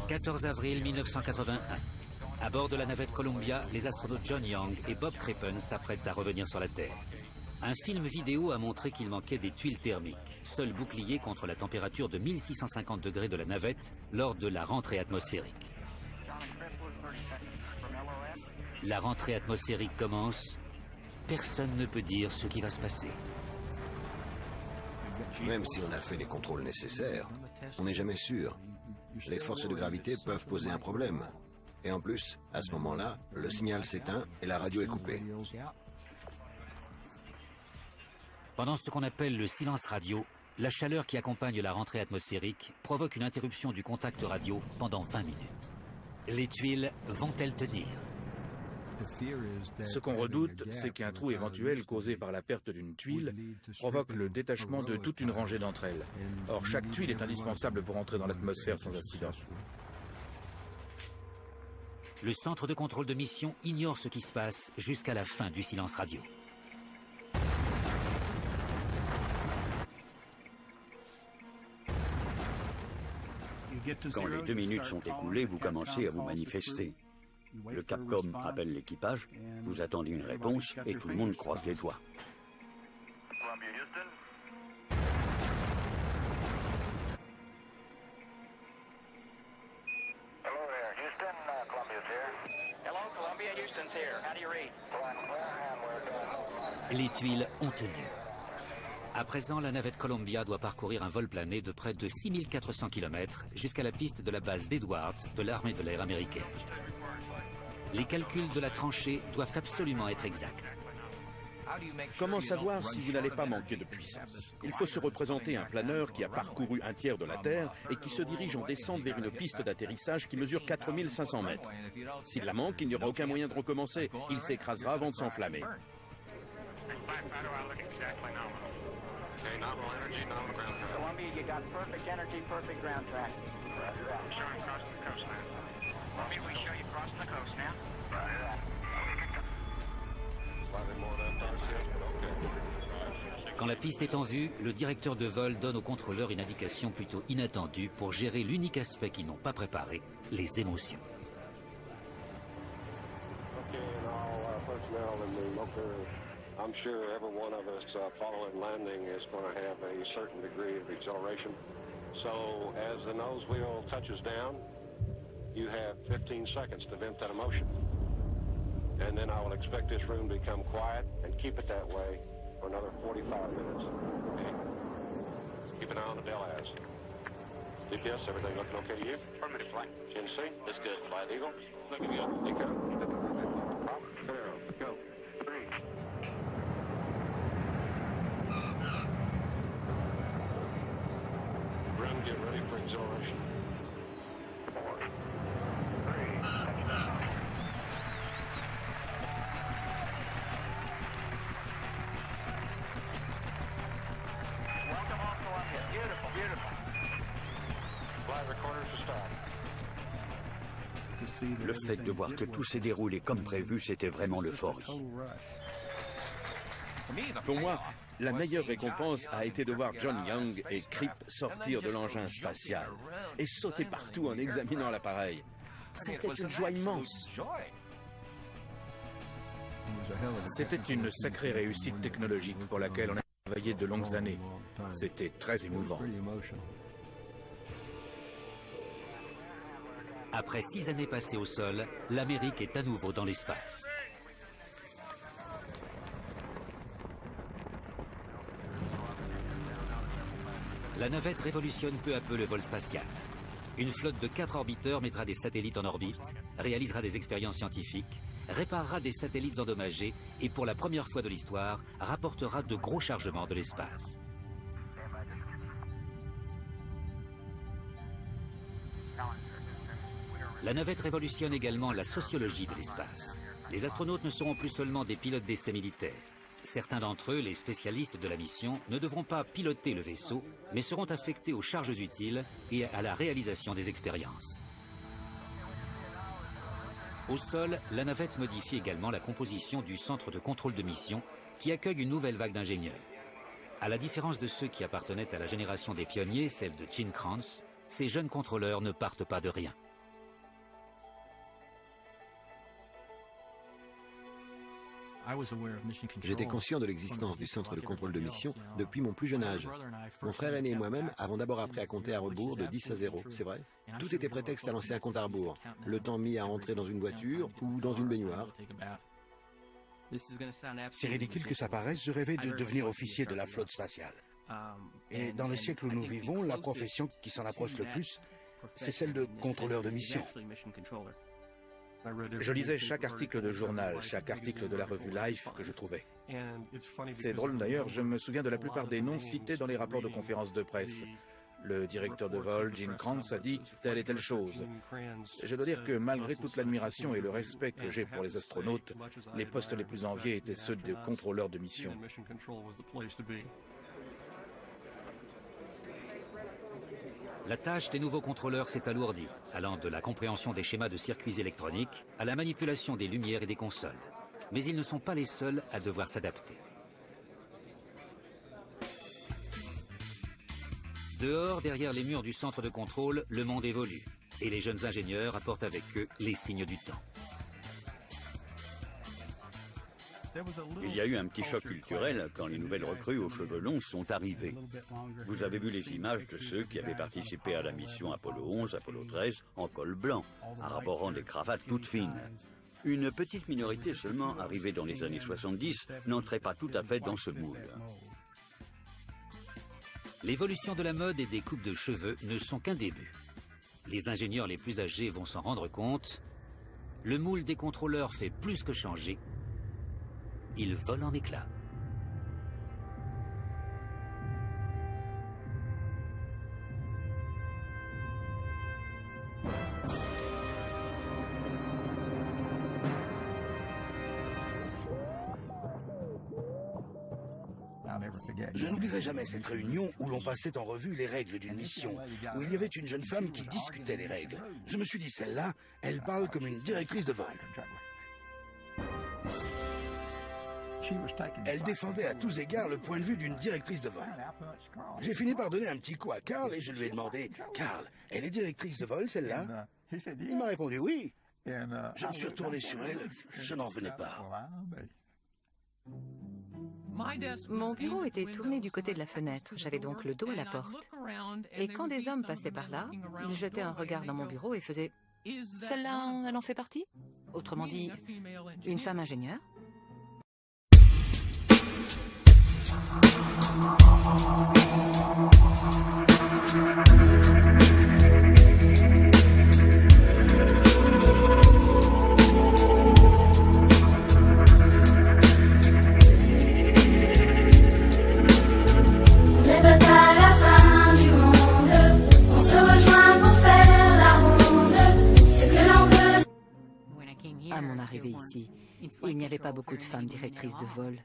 14 avril 1981. À bord de la navette Columbia, les astronautes John Young et Bob Crippen s'apprêtent à revenir sur la Terre. Un film vidéo a montré qu'il manquait des tuiles thermiques, seul bouclier contre la température de 1650 degrés de la navette lors de la rentrée atmosphérique. La rentrée atmosphérique commence. Personne ne peut dire ce qui va se passer.
Même si on a fait les contrôles nécessaires, on n'est jamais sûr. Les forces de gravité peuvent poser un problème. Et en plus, à ce moment-là, le signal s'éteint et la radio est coupée.
Pendant ce qu'on appelle le silence radio, la chaleur qui accompagne la rentrée atmosphérique provoque une interruption du contact radio pendant 20 minutes. Les tuiles vont-elles tenir ?
Ce qu'on redoute, c'est qu'un trou éventuel causé par la perte d'une tuile provoque le détachement de toute une rangée d'entre elles. Or, chaque tuile est indispensable pour entrer dans l'atmosphère sans incident.
Le centre de contrôle de mission ignore ce qui se passe jusqu'à la fin du silence radio.
Quand les 2 minutes sont écoulées, vous commencez à vous manifester. Le Capcom appelle l'équipage, vous attendez une réponse et tout le monde croise les doigts.
Columbia, Houston.
Hello there, Houston. Columbia's here.
Hello, Columbia, Houston's here. How do you read?
Les tuiles ont tenu. À présent, la navette Columbia doit parcourir un vol plané de près de 6400 km jusqu'à la piste de la base d'Edwards de l'armée de l'air américaine. Les calculs de la tranchée doivent absolument être exacts.
Comment savoir si vous n'allez pas manquer de puissance? Il faut se représenter un planeur qui a parcouru un tiers de la Terre et qui se dirige en descente vers une piste d'atterrissage qui mesure 4500 mètres. S'il la manque, il n'y aura aucun moyen de recommencer. Il s'écrasera avant de s'enflammer.
Columbia, you got perfect energy, perfect ground track.
Showing crossing the coast now. Columbia, we show you crossing the coast now.
Quand la piste est en vue, le directeur de vol donne au contrôleur une indication plutôt inattendue pour gérer l'unique aspect qu'ils n'ont pas préparé, les émotions.
I'm sure every one of us following landing is going to have a certain degree of exhilaration. So as the nose wheel touches down, you have 15 seconds to vent that emotion. And then I will expect this room to become quiet and keep it that way for another 45 minutes. Okay. Keep an eye on the Delaz. GPS, everything looking okay to you?
Affirmative, flight.
GNC?
That's good.
Flight Eagle? Looking good. Eco? Zero. Go. 3. Run, get ready for acceleration.
4, 3, touchdown. Welcome on Columbia. Beautiful, beautiful.
Flight recorders to start.
Le fait de voir que tout s'est déroulé comme prévu, c'était vraiment l'euphorie.
Pour moi, la meilleure récompense a été de voir John Young et Kripp sortir de l'engin spatial et sauter partout en examinant l'appareil. C'était une joie immense.
C'était une sacrée réussite technologique pour laquelle on a travaillé de longues années. C'était très émouvant.
Après 6 années passées au sol, l'Amérique est à nouveau dans l'espace. La navette révolutionne peu à peu le vol spatial. Une flotte de 4 orbiteurs mettra des satellites en orbite, réalisera des expériences scientifiques, réparera des satellites endommagés et pour la première fois de l'histoire, rapportera de gros chargements de l'espace. La navette révolutionne également la sociologie de l'espace. Les astronautes ne seront plus seulement des pilotes d'essais militaires. Certains d'entre eux, les spécialistes de la mission, ne devront pas piloter le vaisseau, mais seront affectés aux charges utiles et à la réalisation des expériences. Au sol, la navette modifie également la composition du centre de contrôle de mission qui accueille une nouvelle vague d'ingénieurs. À la différence de ceux qui appartenaient à la génération des pionniers, celle de Gene Kranz, ces jeunes contrôleurs ne partent pas de rien.
J'étais conscient de l'existence du centre de contrôle de mission depuis mon plus jeune âge. Mon frère aîné et moi-même avons d'abord appris à compter à rebours de 10 à 0, c'est vrai. Tout était prétexte à lancer un compte à rebours. Le temps mis à entrer dans une voiture ou dans une baignoire.
Si ridicule que ça paraisse, je rêvais de devenir officier de la flotte spatiale. Et dans le siècle où nous vivons, la profession qui s'en approche le plus, c'est celle de contrôleur de mission.
Je lisais chaque article de journal, chaque article de la revue Life que je trouvais. C'est drôle d'ailleurs, je me souviens de la plupart des noms cités dans les rapports de conférences de presse. Le directeur de vol, Gene Kranz, a dit telle et telle chose. Je dois dire que malgré toute l'admiration et le respect que j'ai pour les astronautes, les postes les plus enviés étaient ceux de contrôleurs de mission.
La tâche des nouveaux contrôleurs s'est alourdie, allant de la compréhension des schémas de circuits électroniques à la manipulation des lumières et des consoles. Mais ils ne sont pas les seuls à devoir s'adapter. Dehors, derrière les murs du centre de contrôle, le monde évolue. Et les jeunes ingénieurs apportent avec eux les signes du temps.
Il y a eu un petit choc culturel quand les nouvelles recrues aux cheveux longs sont arrivées. Vous avez vu les images de ceux qui avaient participé à la mission Apollo 11, Apollo 13 en col blanc, arborant des cravates toutes fines. Une petite minorité seulement, arrivée dans les années 70, n'entrait pas tout à fait dans ce moule.
L'évolution de la mode et des coupes de cheveux ne sont qu'un début. Les ingénieurs les plus âgés vont s'en rendre compte. Le moule des contrôleurs fait plus que changer. Il vole en éclats.
Je n'oublierai jamais cette réunion où l'on passait en revue les règles d'une mission, où il y avait une jeune femme qui discutait les règles. Je me suis dit, celle-là, elle parle comme une directrice de vol. Elle défendait à tous égards le point de vue d'une directrice de vol. J'ai fini par donner un petit coup à Carl et je lui ai demandé « Carl, elle est directrice de vol, celle-là » Il m'a répondu « Oui ». Je me suis retourné sur elle, je n'en revenais pas.
Mon bureau était tourné du côté de la fenêtre, j'avais donc le dos à la porte. Et quand des hommes passaient par là, ils jetaient un regard dans mon bureau et faisaient « Celle-là, elle en fait partie ?» Autrement dit, une femme ingénieure. Il n'y avait pas beaucoup de femmes directrices de vol.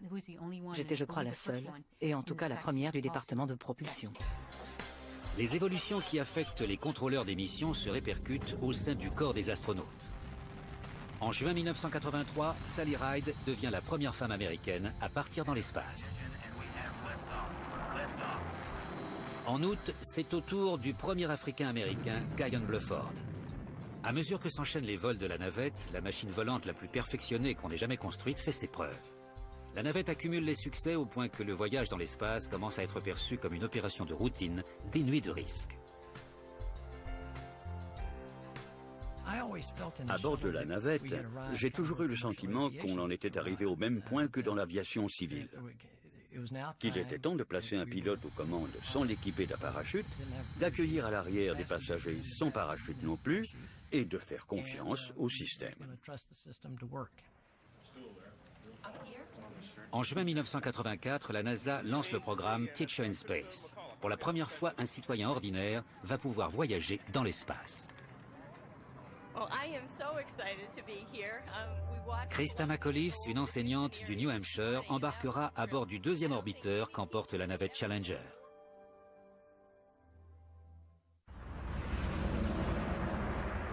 J'étais, je crois, la seule, et en tout cas la première du département de propulsion.
Les évolutions qui affectent les contrôleurs des missions se répercutent au sein du corps des astronautes. En juin 1983, Sally Ride devient la première femme américaine à partir dans l'espace. En août, c'est au tour du premier Africain-Américain, Guyon Bluford. À mesure que s'enchaînent les vols de la navette, la machine volante la plus perfectionnée qu'on ait jamais construite fait ses preuves. La navette accumule les succès au point que le voyage dans l'espace commence à être perçu comme une opération de routine, dénuée de risques.
À bord de la navette, j'ai toujours eu le sentiment qu'on en était arrivé au même point que dans l'aviation civile. Qu'il était temps de placer un pilote aux commandes sans l'équiper d'un parachute, d'accueillir à l'arrière des passagers sans parachute non plus, et de faire confiance au système.
En juin 1984, la NASA lance le programme Teacher in Space. Pour la première fois, un citoyen ordinaire va pouvoir voyager dans l'espace. Christa McAuliffe, une enseignante du New Hampshire, embarquera à bord du deuxième orbiteur qu'emporte la navette Challenger.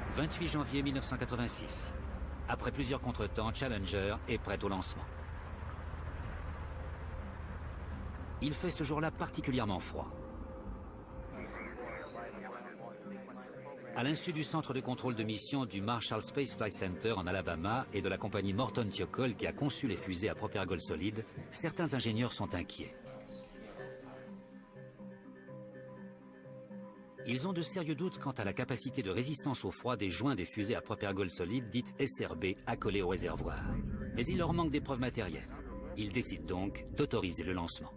« 28 janvier 1986. Après plusieurs contretemps, Challenger est prête au lancement. Il fait ce jour-là particulièrement froid. À l'insu du centre de contrôle de mission du Marshall Space Flight Center en Alabama et de la compagnie Morton Thiokol qui a conçu les fusées à propergol solide, certains ingénieurs sont inquiets. Ils ont de sérieux doutes quant à la capacité de résistance au froid des joints des fusées à propergol solide dites SRB accolées au réservoir. Mais il leur manque des preuves matérielles. Ils décident donc d'autoriser le lancement.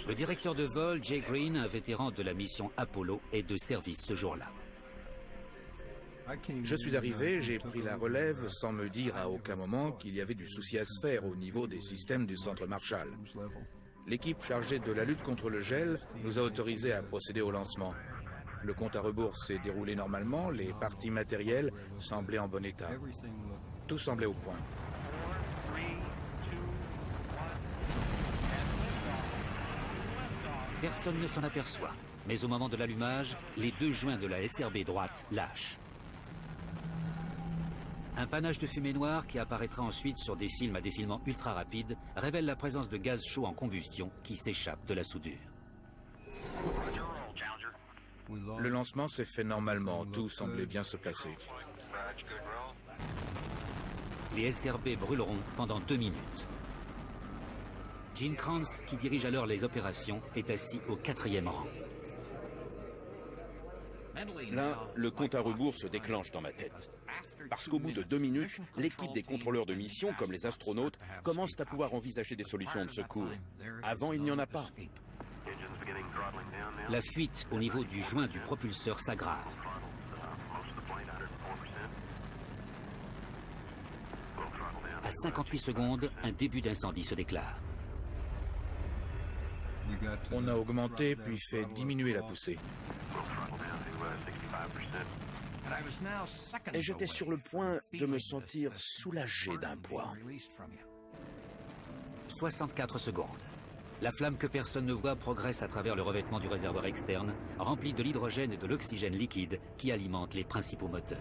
Le directeur de vol, Jay Green, un vétéran de la mission Apollo, est de service ce jour-là.
Je suis arrivé, j'ai pris la relève sans me dire à aucun moment qu'il y avait du souci à se faire au niveau des systèmes du centre Marshall. L'équipe chargée de la lutte contre le gel nous a autorisés à procéder au lancement. Le compte à rebours s'est déroulé normalement, les parties matérielles semblaient en bon état. Tout semblait au point.
Personne ne s'en aperçoit, mais au moment de l'allumage, les deux joints de la SRB droite lâchent. Un panache de fumée noire qui apparaîtra ensuite sur des films à défilement ultra rapide révèle la présence de gaz chaud en combustion qui s'échappe de la soudure.
Le lancement s'est fait normalement, tout semblait bien se placer.
Les SRB brûleront pendant 2 minutes. Gene Kranz, qui dirige alors les opérations, est assis au 4e rang.
Là, le compte à rebours se déclenche dans ma tête. Parce qu'au bout de 2 minutes, l'équipe des contrôleurs de mission, comme les astronautes, commence à pouvoir envisager des solutions de secours. Avant, il n'y en a pas.
La fuite au niveau du joint du propulseur s'aggrave. À 58 secondes, un début d'incendie se déclare.
On a augmenté puis fait diminuer la poussée.
Et j'étais sur le point de me sentir soulagé d'un poids.
64 secondes. La flamme que personne ne voit progresse à travers le revêtement du réservoir externe, rempli de l'hydrogène et de l'oxygène liquide qui alimentent les principaux moteurs.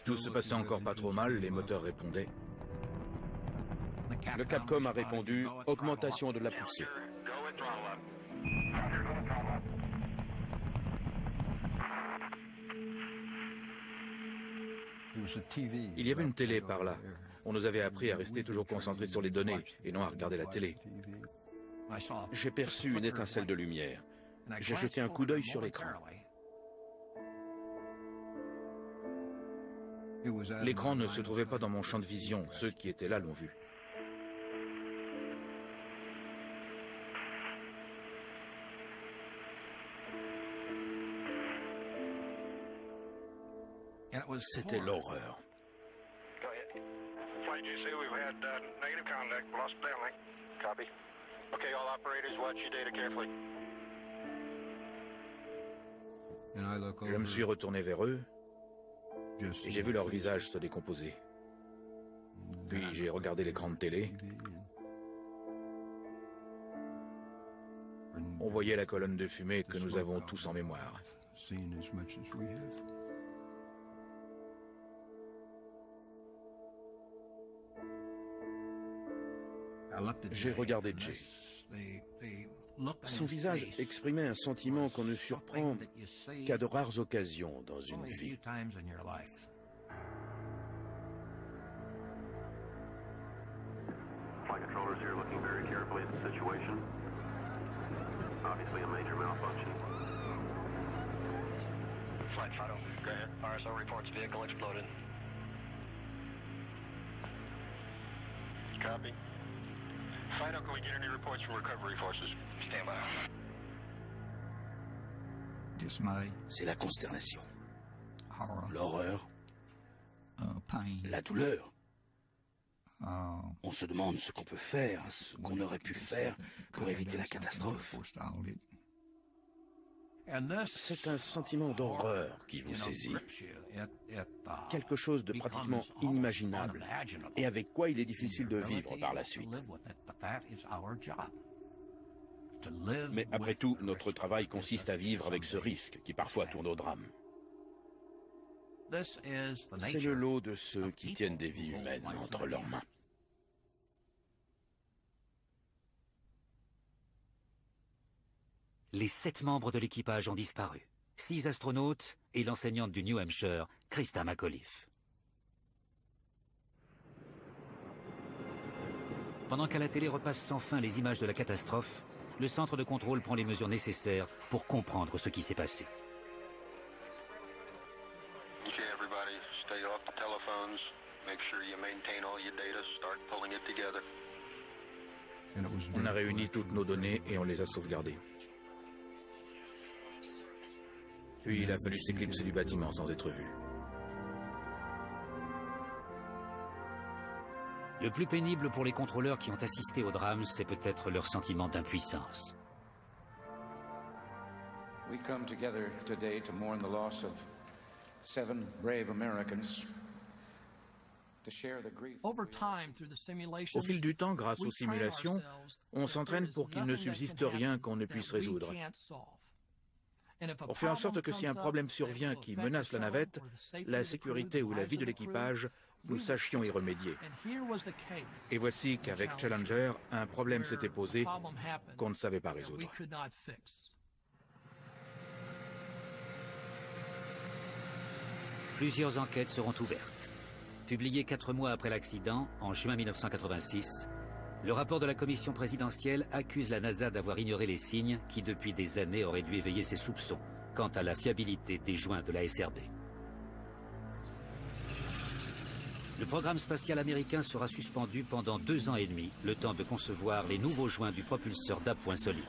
Tout se passait encore pas trop mal, les moteurs répondaient.
Le Capcom a répondu « Augmentation de la poussée ».
Il y avait une télé par là. On nous avait appris à rester toujours concentrés sur les données et non à regarder la télé.
J'ai perçu une étincelle de lumière. J'ai jeté un coup d'œil sur l'écran.
L'écran ne se trouvait pas dans mon champ de vision. Ceux qui étaient là l'ont vu.
C'était l'horreur.
contact. Lost downlink.
Copy. Okay, all operators, watch your data carefully.
Je me suis retourné vers eux et j'ai vu leur visage se décomposer. Puis j'ai regardé l'écran de télé. On voyait la colonne de fumée que nous avons tous en mémoire.
J'ai regardé Jay. Son visage exprimait un sentiment qu'on ne surprend qu'à de rares occasions dans une vie.
Flight controllers here looking very carefully at the situation. Obviously a major malfunction. Flight Fido, go ahead. RSO reports vehicle exploded. Copy. Fido, can we get any reports from recovery forces? Stand by.
C'est la consternation, l'horreur, la douleur. On se demande ce qu'on peut faire, ce qu'on aurait pu faire pour éviter la catastrophe.
C'est un sentiment d'horreur qui vous saisit. Quelque chose de pratiquement inimaginable et avec quoi il est difficile de vivre par la suite. Mais après tout, notre travail consiste à vivre avec ce risque qui parfois tourne au drame. C'est le lot de ceux qui tiennent des vies humaines entre leurs mains.
Les 7 membres de l'équipage ont disparu. 6 astronautes et l'enseignante du New Hampshire, Christa McAuliffe. Pendant qu'à la télé repasse sans fin les images de la catastrophe, le centre de contrôle prend les mesures nécessaires pour comprendre ce qui s'est passé.
Okay, everybody, stay off the telephones. Make sure you maintain all your data. Start pulling it together.
On a réuni toutes nos données et on les a sauvegardées. Puis il a fallu s'éclipser du bâtiment sans être vu.
Le plus pénible pour les contrôleurs qui ont assisté au drame, c'est peut-être leur sentiment d'impuissance.
We come together today to mourn the loss of 7 brave Americans.
Au fil du temps, grâce aux simulations, on s'entraîne pour qu'il ne subsiste rien qu'on ne puisse résoudre. On fait en sorte que si un problème survient qui menace la navette, la sécurité ou la vie de l'équipage, nous sachions y remédier. Et voici qu'avec Challenger, un problème s'était posé qu'on ne savait pas résoudre.
Plusieurs enquêtes seront ouvertes. Publié 4 mois après l'accident, en juin 1986, le rapport de la commission présidentielle accuse la NASA d'avoir ignoré les signes qui, depuis des années, auraient dû éveiller ses soupçons quant à la fiabilité des joints de la SRB. Le programme spatial américain sera suspendu pendant 2 ans et demi, le temps de concevoir les nouveaux joints du propulseur d'appoint solide.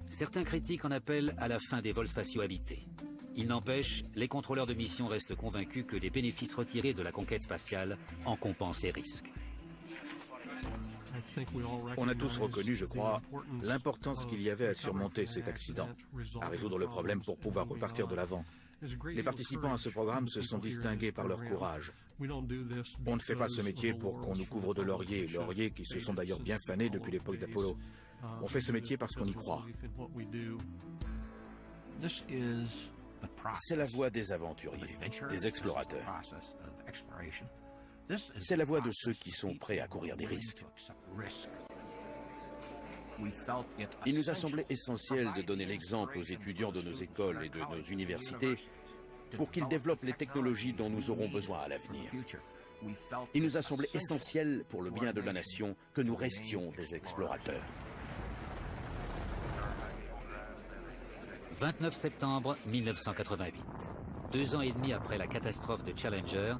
Certains critiques en appellent à la fin des vols spatiaux habités. Il n'empêche, les contrôleurs de mission restent convaincus que les bénéfices retirés de la conquête spatiale en compensent les risques.
On a tous reconnu, je crois, l'importance qu'il y avait à surmonter cet accident, à résoudre le problème pour pouvoir repartir de l'avant. Les participants à ce programme se sont distingués par leur courage. On ne fait pas ce métier pour qu'on nous couvre de lauriers, lauriers qui se sont d'ailleurs bien fanés depuis l'époque d'Apollo. On fait ce métier parce qu'on y croit.
C'est la voie des aventuriers, des explorateurs. C'est la voie de ceux qui sont prêts à courir des risques. Il nous a semblé essentiel de donner l'exemple aux étudiants de nos écoles et de nos universités pour qu'ils développent les technologies dont nous aurons besoin à l'avenir. Il nous a semblé essentiel pour le bien de la nation que nous restions des explorateurs.
29 septembre 1988. 2 ans et demi après la catastrophe de Challenger,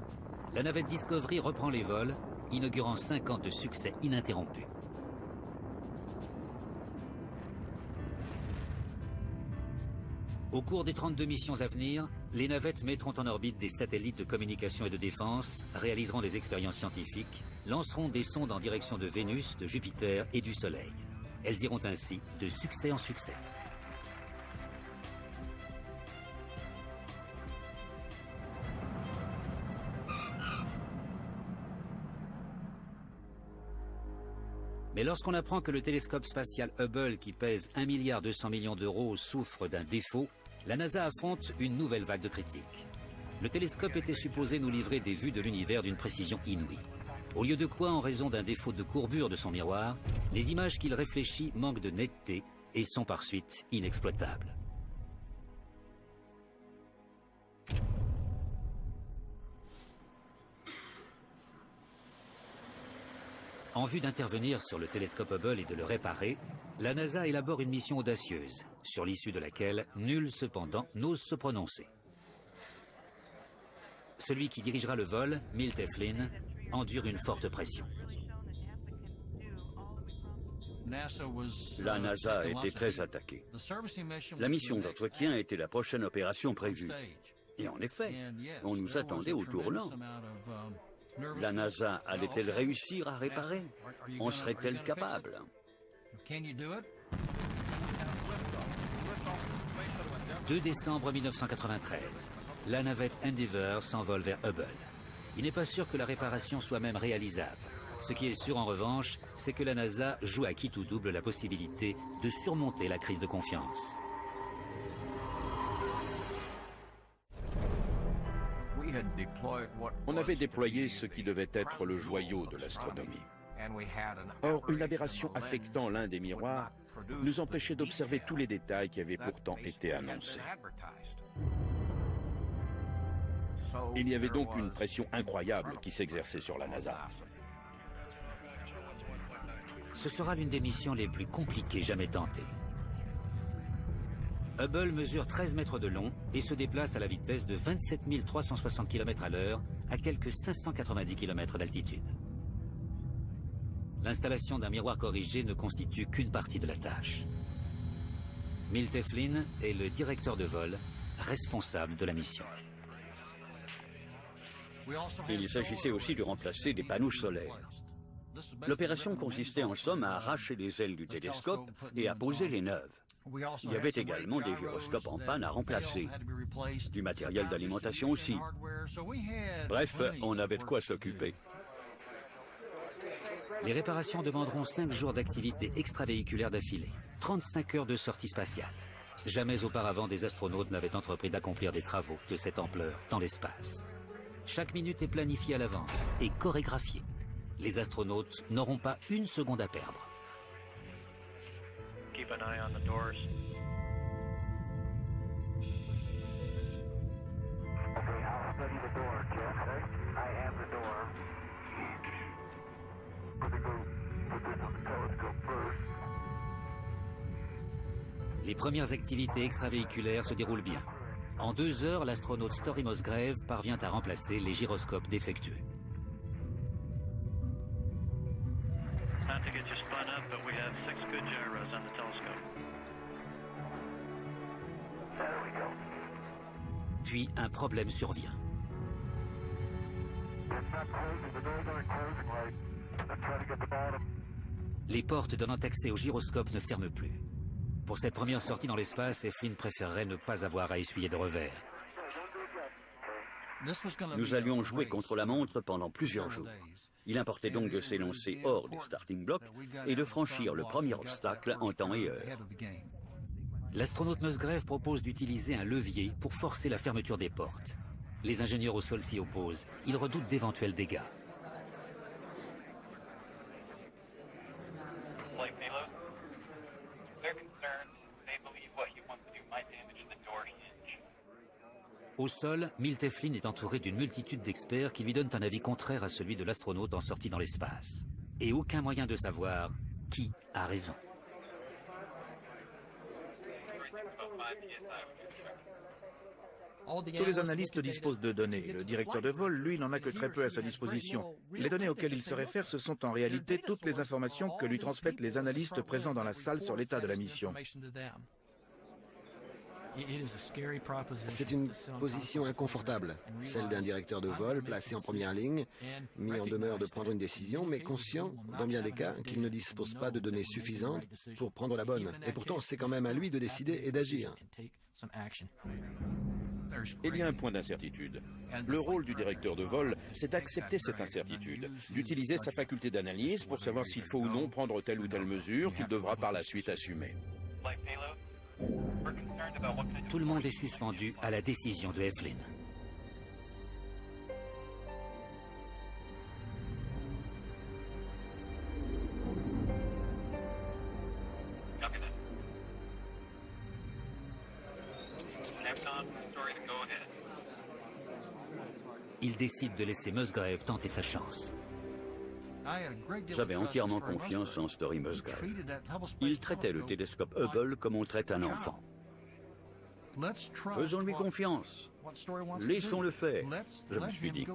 la navette Discovery reprend les vols, inaugurant 5 ans de succès ininterrompus. Au cours des 32 missions à venir, les navettes mettront en orbite des satellites de communication et de défense, réaliseront des expériences scientifiques, lanceront des sondes en direction de Vénus, de Jupiter et du Soleil. Elles iront ainsi de succès en succès. Mais lorsqu'on apprend que le télescope spatial Hubble, qui pèse 1,2 milliard d'euros, souffre d'un défaut, la NASA affronte une nouvelle vague de critiques. Le télescope était supposé nous livrer des vues de l'univers d'une précision inouïe. Au lieu de quoi, en raison d'un défaut de courbure de son miroir, les images qu'il réfléchit manquent de netteté et sont par suite inexploitables. En vue d'intervenir sur le télescope Hubble et de le réparer, la NASA élabore une mission audacieuse, sur l'issue de laquelle nul cependant n'ose se prononcer. Celui qui dirigera le vol, Milt Eflin, endure une forte pression.
La NASA a été très attaquée. La mission d'entretien était la prochaine opération prévue. Et en effet, on nous attendait au tournant. La NASA allait-elle réussir à réparer? En serait-elle capable?
2 décembre 1993, la navette Endeavour s'envole vers Hubble. Il n'est pas sûr que la réparation soit même réalisable. Ce qui est sûr en revanche, c'est que la NASA joue à quitte ou double la possibilité de surmonter la crise de confiance.
On avait déployé ce qui devait être le joyau de l'astronomie. Or, une aberration affectant l'un des miroirs nous empêchait d'observer tous les détails qui avaient pourtant été annoncés. Il y avait donc une pression incroyable qui s'exerçait sur la NASA.
Ce sera l'une des missions les plus compliquées jamais tentées. Hubble mesure 13 mètres de long et se déplace à la vitesse de 27 360 km/h à quelques 590 km d'altitude. L'installation d'un miroir corrigé ne constitue qu'une partie de la tâche. Milt Eflin est le directeur de vol, responsable de la mission.
Il s'agissait aussi de remplacer des panneaux solaires. L'opération consistait en somme à arracher les ailes du télescope et à poser les neuves. Il y avait également des gyroscopes en panne à remplacer, du matériel d'alimentation aussi. Bref, on avait de quoi s'occuper.
Les réparations demanderont 5 jours d'activité extravéhiculaire d'affilée, 35 heures de sortie spatiale. Jamais auparavant des astronautes n'avaient entrepris d'accomplir des travaux de cette ampleur dans l'espace. Chaque minute est planifiée à l'avance et chorégraphiée. Les astronautes n'auront pas une seconde à perdre.
Keep an eye on the doors.
Okay, I'll study the door, Jeff. I have the door. We're going to put this on the telescope first.
Les premières activités extravéhiculaires se déroulent bien. En 2 heures, l'astronaute Story Musgrave parvient à remplacer les gyroscopes défectueux.
Not to get you spun up, but we have 6 good gyros on the telescope.
There we go.
Puis un problème survient.
It's not closing. The doors aren't closing right. I'm trying to get the bottom.
Les portes donnant accès au gyroscope ne ferment plus. Pour cette première sortie dans l'espace, Eflin préférerait ne pas avoir à essuyer de revers.
Nous allions jouer contre la montre pendant plusieurs jours. Il importait donc de s'élancer hors des starting blocks et de franchir le premier obstacle en temps et heure.
L'astronaute Musgrave propose d'utiliser un levier pour forcer la fermeture des portes. Les ingénieurs au sol s'y opposent. Ils redoutent d'éventuels dégâts. Au sol, Milt Eflin est entouré d'une multitude d'experts qui lui donnent un avis contraire à celui de l'astronaute en sortie dans l'espace. Et aucun moyen de savoir qui a raison.
Tous les analystes disposent de données. Le directeur de vol, lui, n'en a que très peu à sa disposition. Les données auxquelles il se réfère, ce sont en réalité toutes les informations que lui transmettent les analystes présents dans la salle sur l'état de la mission.
C'est une position inconfortable, celle d'un directeur de vol placé en première ligne, mis en demeure de prendre une décision, mais conscient, dans bien des cas, qu'il ne dispose pas de données suffisantes pour prendre la bonne. Et pourtant, c'est quand même à lui de décider et d'agir.
Il y a un point d'incertitude. Le rôle du directeur de vol, c'est d'accepter cette incertitude, d'utiliser sa faculté d'analyse pour savoir s'il faut ou non prendre telle ou telle mesure qu'il devra par la suite assumer.
Tout le monde est suspendu à la décision de Eflin. Il décide de laisser Musgrave tenter sa chance.
J'avais entièrement confiance en Story Musgrave. Il traitait le télescope Hubble comme on traite un enfant. Faisons-lui confiance. Laissons-le faire, je me suis dit.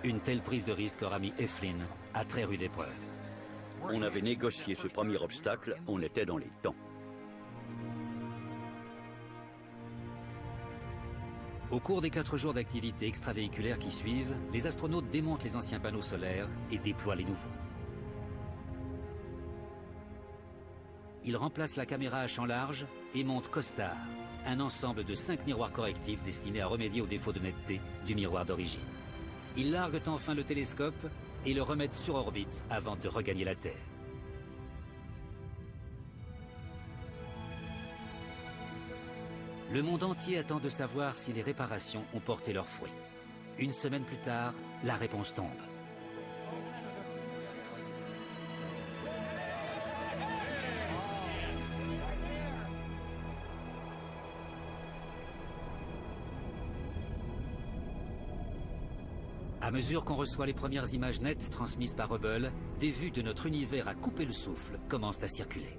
Une telle prise de risque aura mis Eflin à très rude épreuve.
On avait négocié ce premier obstacle, on était dans les temps.
Au cours des 4 jours d'activité extravéhiculaire qui suivent, les astronautes démontent les anciens panneaux solaires et déploient les nouveaux. Ils remplacent la caméra à champ large et montent COSTAR, un ensemble de 5 miroirs correctifs destinés à remédier aux défauts de netteté du miroir d'origine. Ils larguent enfin le télescope et le remettent sur orbite avant de regagner la Terre. Le monde entier attend de savoir si les réparations ont porté leurs fruits. Une semaine plus tard, la réponse tombe. À mesure qu'on reçoit les premières images nettes transmises par Hubble, des vues de notre univers à couper le souffle commencent à circuler.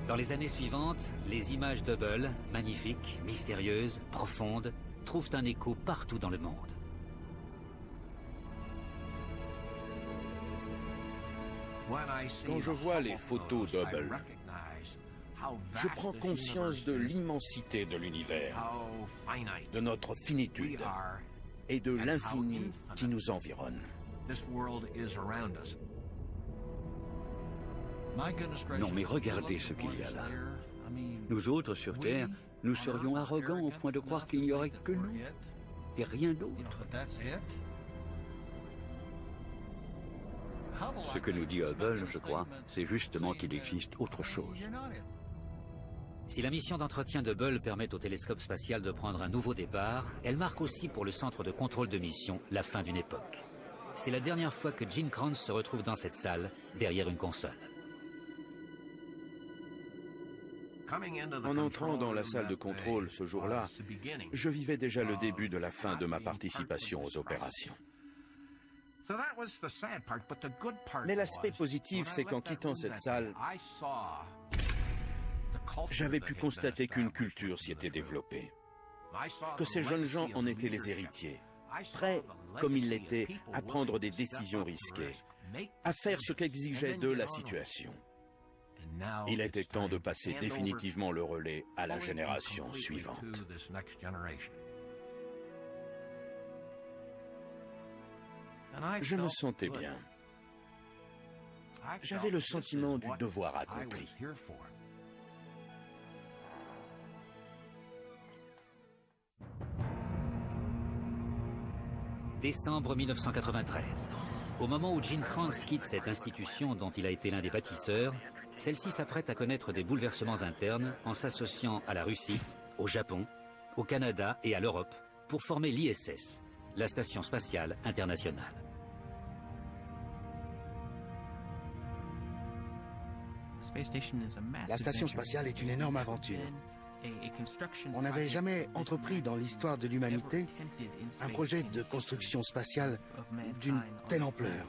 Dans les années suivantes, les images d'Hubble, magnifiques, mystérieuses, profondes, trouvent un écho partout dans le monde.
Quand je vois les photos d'Hubble, je prends conscience de l'immensité de l'univers, de notre finitude et de l'infini qui nous environne.
Non mais regardez ce qu'il y a là. Nous autres sur Terre, nous serions arrogants au point de croire qu'il n'y aurait que nous et rien d'autre. Ce que nous dit Hubble, je crois, c'est justement qu'il existe autre chose.
Si la mission d'entretien d'Hubble permet au télescope spatial de prendre un nouveau départ, elle marque aussi pour le centre de contrôle de mission la fin d'une époque. C'est la dernière fois que Gene Kranz se retrouve dans cette salle, derrière une console.
En entrant dans la salle de contrôle ce jour-là, je vivais déjà le début de la fin de ma participation aux opérations. Mais l'aspect positif, c'est qu'en quittant cette salle, j'avais pu constater qu'une culture s'y était développée, que ces jeunes gens en étaient les héritiers, prêts, comme ils l'étaient, à prendre des décisions risquées, à faire ce qu'exigeait d'eux la situation. Il était temps de passer définitivement le relais à la génération suivante. Je me sentais bien. J'avais le sentiment du devoir accompli.
Décembre 1993. Au moment où Gene Kranz quitte cette institution dont il a été l'un des bâtisseurs, celle-ci s'apprête à connaître des bouleversements internes en s'associant à la Russie, au Japon, au Canada et à l'Europe pour former l'ISS, la Station spatiale internationale.
La station spatiale est une énorme aventure.
On n'avait jamais entrepris dans l'histoire de l'humanité un projet de construction spatiale d'une telle ampleur.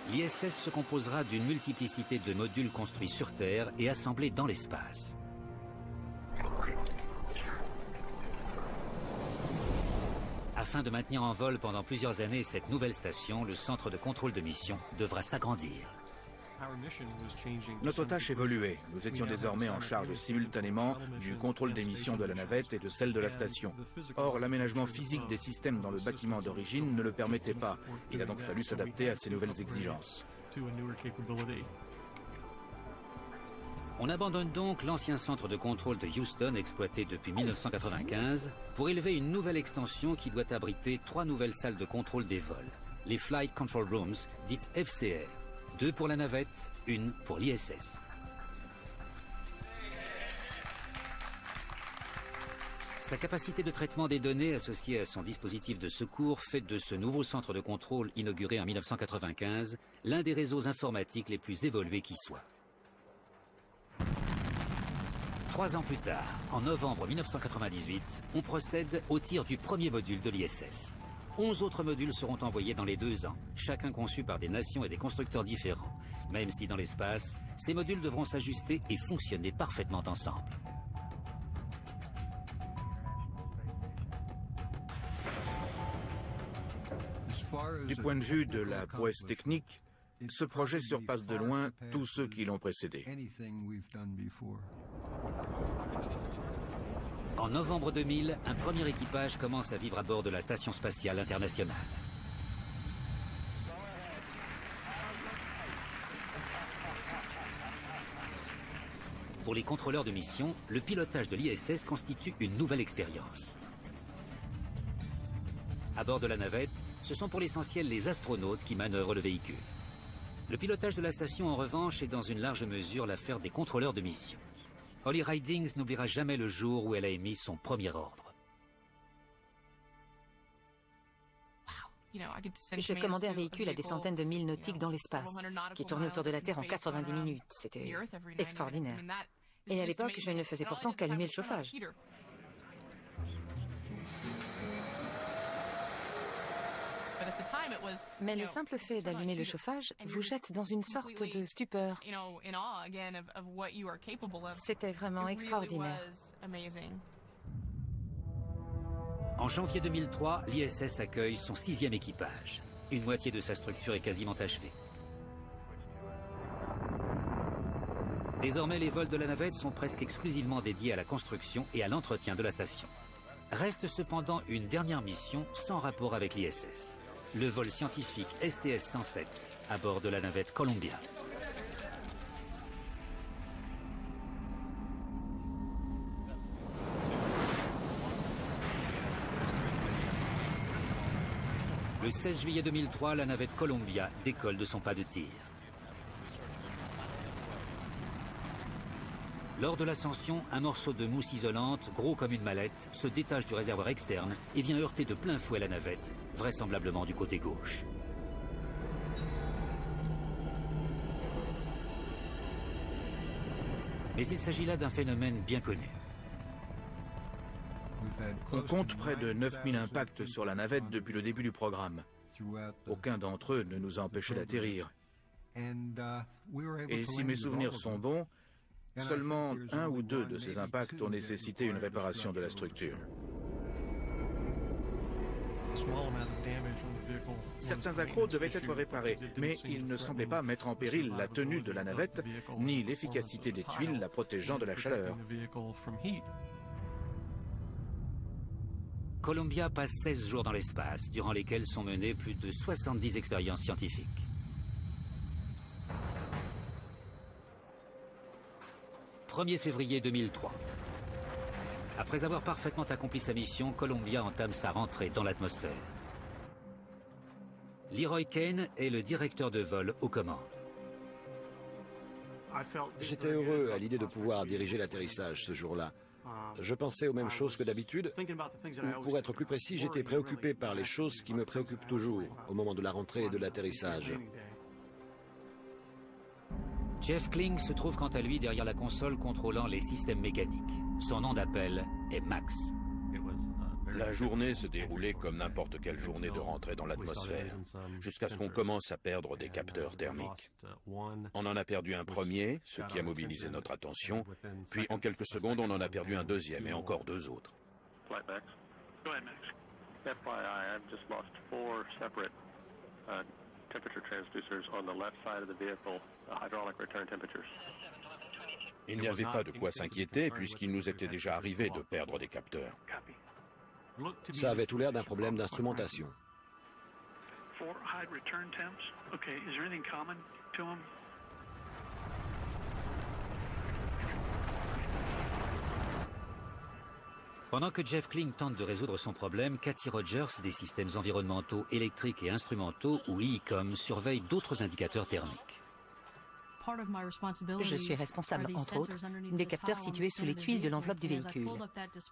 L'ISS se composera d'une multiplicité de modules construits sur Terre et assemblés dans l'espace. Afin de maintenir en vol pendant plusieurs années cette nouvelle station, le centre de contrôle de mission devra s'agrandir.
Notre tâche évoluait. Nous étions désormais en charge simultanément du contrôle des missions de la navette et de celle de la station. Or, l'aménagement physique des systèmes dans le bâtiment d'origine ne le permettait pas. Il a donc fallu s'adapter à ces nouvelles exigences.
On abandonne donc l'ancien centre de contrôle de Houston exploité depuis 1995 pour élever une nouvelle extension qui doit abriter 3 nouvelles salles de contrôle des vols, les Flight Control Rooms, dites FCR. 2 pour la navette, 1 pour l'ISS. Sa capacité de traitement des données associée à son dispositif de secours fait de ce nouveau centre de contrôle inauguré en 1995 l'un des réseaux informatiques les plus évolués qui soit. 3 ans plus tard, en novembre 1998, on procède au tir du premier module de l'ISS. 11 autres modules seront envoyés dans les 2 ans, chacun conçu par des nations et des constructeurs différents. Même si dans l'espace, ces modules devront s'ajuster et fonctionner parfaitement ensemble.
Du point de vue de la prouesse technique, ce projet surpasse de loin tous ceux qui l'ont précédé.
En novembre 2000, un premier équipage commence à vivre à bord de la Station spatiale internationale. Pour les contrôleurs de mission, le pilotage de l'ISS constitue une nouvelle expérience. À bord de la navette, ce sont pour l'essentiel les astronautes qui manœuvrent le véhicule. Le pilotage de la station, en revanche, est dans une large mesure l'affaire des contrôleurs de mission. Holly Ridings n'oubliera jamais le jour où elle a émis son premier ordre.
Je commandais un véhicule à des centaines de milles nautiques dans l'espace, qui tournait autour de la Terre en 90 minutes. C'était extraordinaire. Et à l'époque, je ne faisais pourtant qu'allumer le chauffage. Mais le simple fait d'allumer le chauffage vous jette dans une sorte de stupeur. C'était vraiment extraordinaire.
En janvier 2003, l'ISS accueille son 6e équipage. Une moitié de sa structure est quasiment achevée. Désormais, les vols de la navette sont presque exclusivement dédiés à la construction et à l'entretien de la station. Reste cependant une dernière mission sans rapport avec l'ISS. Le vol scientifique STS-107 à bord de la navette Columbia. Le 16 juillet 2003, la navette Columbia décolle de son pas de tir. Lors de l'ascension, un morceau de mousse isolante, gros comme une mallette, se détache du réservoir externe et vient heurter de plein fouet la navette, vraisemblablement du côté gauche. Mais il s'agit là d'un phénomène bien connu.
On compte près de 9000 impacts sur la navette depuis le début du programme. Aucun d'entre eux ne nous a empêchés d'atterrir. Et si mes souvenirs sont bons, seulement 1 ou 2 de ces impacts ont nécessité une réparation de la structure. Certains accros devaient être réparés, mais ils ne semblaient pas mettre en péril la tenue de la navette, ni l'efficacité des tuiles la protégeant de la chaleur.
Columbia passe 16 jours dans l'espace, durant lesquels sont menées plus de 70 expériences scientifiques. « 1er février 2003. Après avoir parfaitement accompli sa mission, Columbia entame sa rentrée dans l'atmosphère. Leroy Kane est le directeur de vol aux commandes.
J'étais heureux à l'idée de pouvoir diriger l'atterrissage ce jour-là. Je pensais aux mêmes choses que d'habitude. Pour être plus précis, j'étais préoccupé par les choses qui me préoccupent toujours au moment de la rentrée et de l'atterrissage.
Jeff Kling se trouve quant à lui derrière la console contrôlant les systèmes mécaniques. Son nom d'appel est Max.
La journée se déroulait comme n'importe quelle journée de rentrée dans l'atmosphère, jusqu'à ce qu'on commence à perdre des capteurs thermiques. On en a perdu un premier, ce qui a mobilisé notre attention, puis en quelques secondes on en a perdu un deuxième et encore deux autres. Il n'y avait pas de quoi s'inquiéter puisqu'il nous était déjà arrivé de perdre des capteurs.
Ça avait tout l'air d'un problème d'instrumentation.
Pendant que Jeff Kling tente de résoudre son problème, Cathy Rogers, des systèmes environnementaux, électriques et instrumentaux, ou EECOM, surveille d'autres indicateurs thermiques.
Je suis responsable, entre autres, des capteurs situés sous les tuiles de l'enveloppe du véhicule.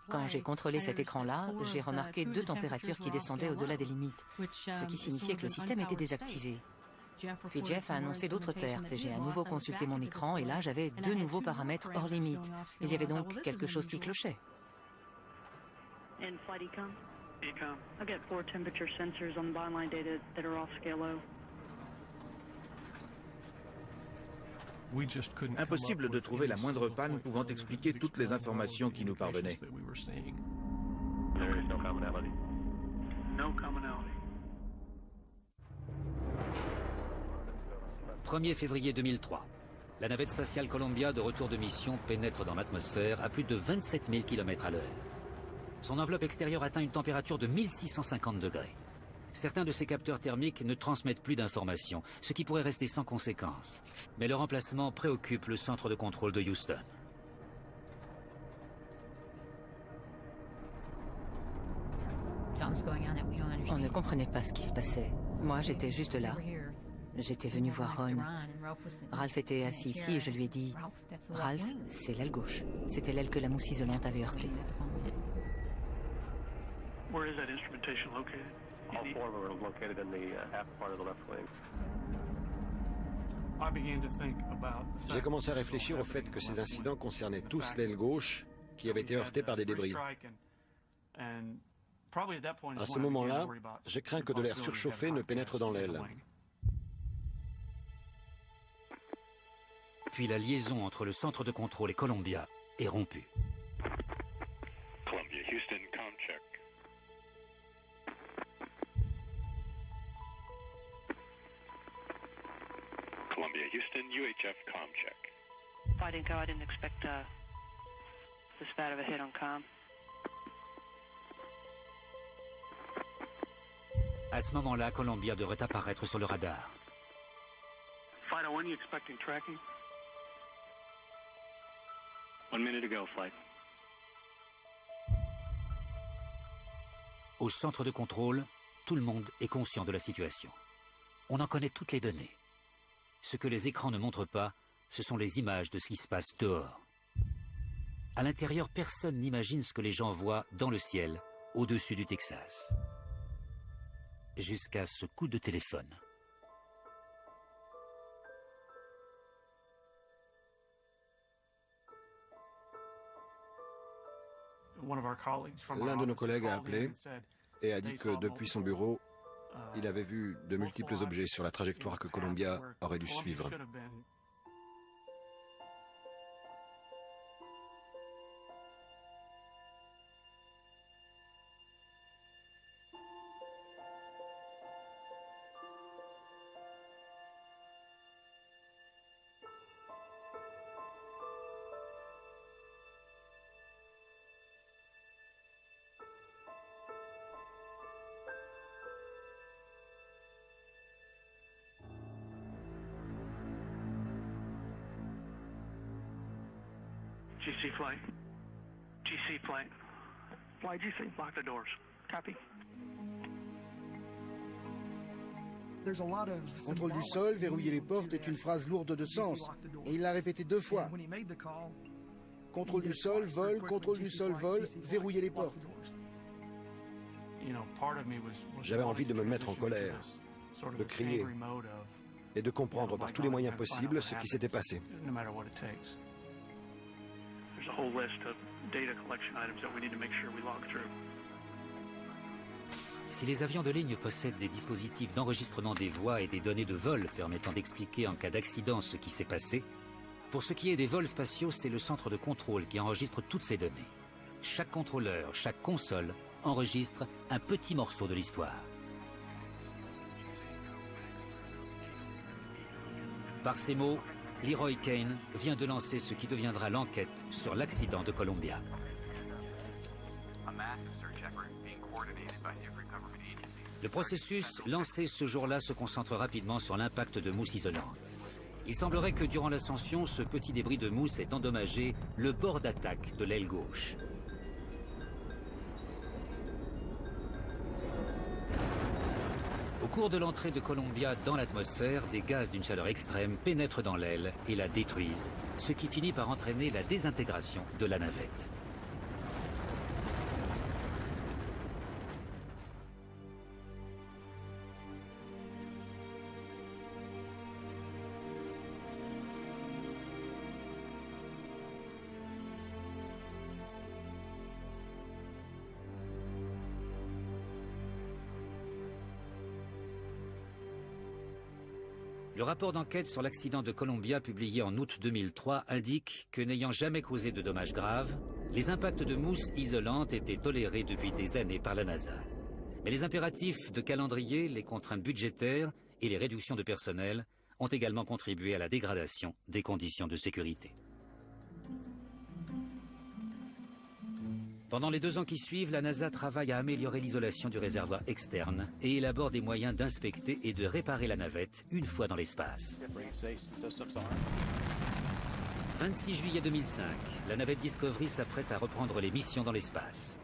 Quand j'ai contrôlé cet écran-là, j'ai remarqué 2 températures qui descendaient au-delà des limites, ce qui signifiait que le système était désactivé. Puis Jeff a annoncé d'autres pertes et j'ai à nouveau consulté mon écran et là j'avais 2 nouveaux paramètres hors limite. Il y avait donc quelque chose qui clochait.
Impossible de trouver la moindre panne pouvant expliquer toutes les informations qui nous parvenaient.
1er février 2003. La navette spatiale Columbia de retour de mission pénètre dans l'atmosphère à plus de 27 000 km à l'heure. Son enveloppe extérieure atteint une température de 1650 degrés. Certains de ces capteurs thermiques ne transmettent plus d'informations, ce qui pourrait rester sans conséquence. Mais leur emplacement préoccupe le centre de contrôle de Houston.
On ne comprenait pas ce qui se passait. Moi, j'étais juste là. J'étais venu voir Ron. Ralph était assis ici et je lui ai dit « Ralph, c'est l'aile gauche. » C'était l'aile que la mousse isolante avait heurtée.
All 4 of them are located in the aft part of the left wing.
J'ai commencé à réfléchir au fait que ces incidents concernaient tous l'aile gauche qui avait été heurtée par des débris. À ce moment-là, j'ai craint que de l'air surchauffé ne pénètre dans l'aile.
Puis la liaison entre le centre de contrôle et Columbia est rompue.
Columbia, Houston, com check. Columbia, Houston, UHF, com check.
Fighting Co, I didn't expect this bad of a hit on com.
À ce moment-là, Columbia devrait apparaître sur le radar.
Fido, when are you expecting tracking?
1 minute ago, flight.
Au centre de contrôle, tout le monde est conscient de la situation. On en connaît toutes les données. Ce que les écrans ne montrent pas, ce sont les images de ce qui se passe dehors. À l'intérieur, personne n'imagine ce que les gens voient dans le ciel, au-dessus du Texas. Jusqu'à ce coup de téléphone.
L'un de nos collègues a appelé et a dit que depuis son bureau, il avait vu de multiples objets sur la trajectoire que Columbia aurait dû suivre.
GC flight. GC flight. Fly GC. Lock the doors. Copy.
Contrôle du sol, verrouiller les portes est une phrase lourde de sens. Et il l'a répété 2 fois. Contrôle du sol, vol, contrôle du sol, vol, verrouiller les portes.
J'avais envie de me mettre en colère, de crier. et de comprendre par tous les moyens possibles ce qui s'était passé.
Si les avions de ligne possèdent des dispositifs d'enregistrement des voix et des données de vol permettant d'expliquer en cas d'accident ce qui s'est passé, pour ce qui est des vols spatiaux, c'est le centre de contrôle qui enregistre toutes ces données. Chaque contrôleur, chaque console enregistre un petit morceau de l'histoire. Par ces mots, Leroy Kane vient de lancer ce qui deviendra l'enquête sur l'accident de Columbia. Le processus lancé ce jour-là se concentre rapidement sur l'impact de mousse isolante. Il semblerait que durant l'ascension, ce petit débris de mousse ait endommagé le bord d'attaque de l'aile gauche. Au cours de l'entrée de Columbia dans l'atmosphère, des gaz d'une chaleur extrême pénètrent dans l'aile et la détruisent, ce qui finit par entraîner la désintégration de la navette. Le rapport d'enquête sur l'accident de Columbia publié en août 2003 indique que n'ayant jamais causé de dommages graves, les impacts de mousse isolante étaient tolérés depuis des années par la NASA. Mais les impératifs de calendrier, les contraintes budgétaires et les réductions de personnel ont également contribué à la dégradation des conditions de sécurité. Pendant les 2 ans qui suivent, la NASA travaille à améliorer l'isolation du réservoir externe et élabore des moyens d'inspecter et de réparer la navette une fois dans l'espace. 26 juillet 2005, la navette Discovery s'apprête à reprendre les missions dans l'espace.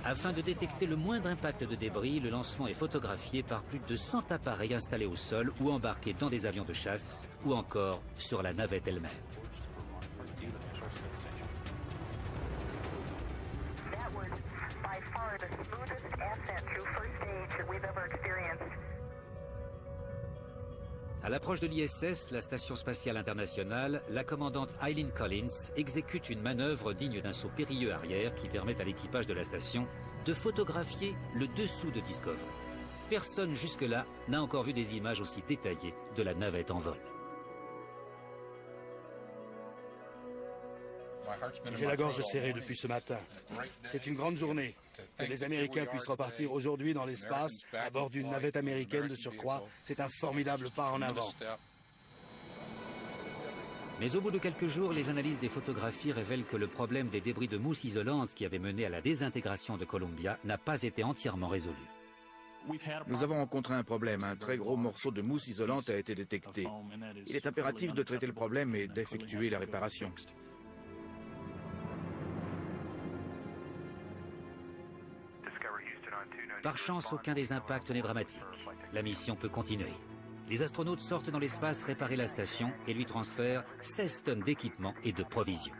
Afin de détecter le moindre impact de débris, le lancement est photographié par plus de 100 appareils installés au sol ou embarqués dans des avions de chasse ou encore sur la navette elle-même. À l'approche de l'ISS, la Station spatiale internationale, la commandante Eileen Collins exécute une manœuvre digne d'un saut périlleux arrière qui permet à l'équipage de la station de photographier le dessous de Discovery. Personne jusque-là n'a encore vu des images aussi détaillées de la navette en vol.
J'ai la gorge serrée depuis ce matin. C'est une grande journée. Que les Américains puissent repartir aujourd'hui dans l'espace à bord d'une navette américaine de surcroît, c'est un formidable pas en avant.
Mais au bout de quelques jours, les analyses des photographies révèlent que le problème des débris de mousse isolante qui avait mené à la désintégration de Columbia n'a pas été entièrement résolu.
Nous avons rencontré un problème. Un très gros morceau de mousse isolante a été détecté. Il est impératif de traiter le problème et d'effectuer la réparation.
Par chance, aucun des impacts n'est dramatique. La mission peut continuer. Les astronautes sortent dans l'espace réparer la station et lui transfèrent 16 tonnes d'équipements et de provisions.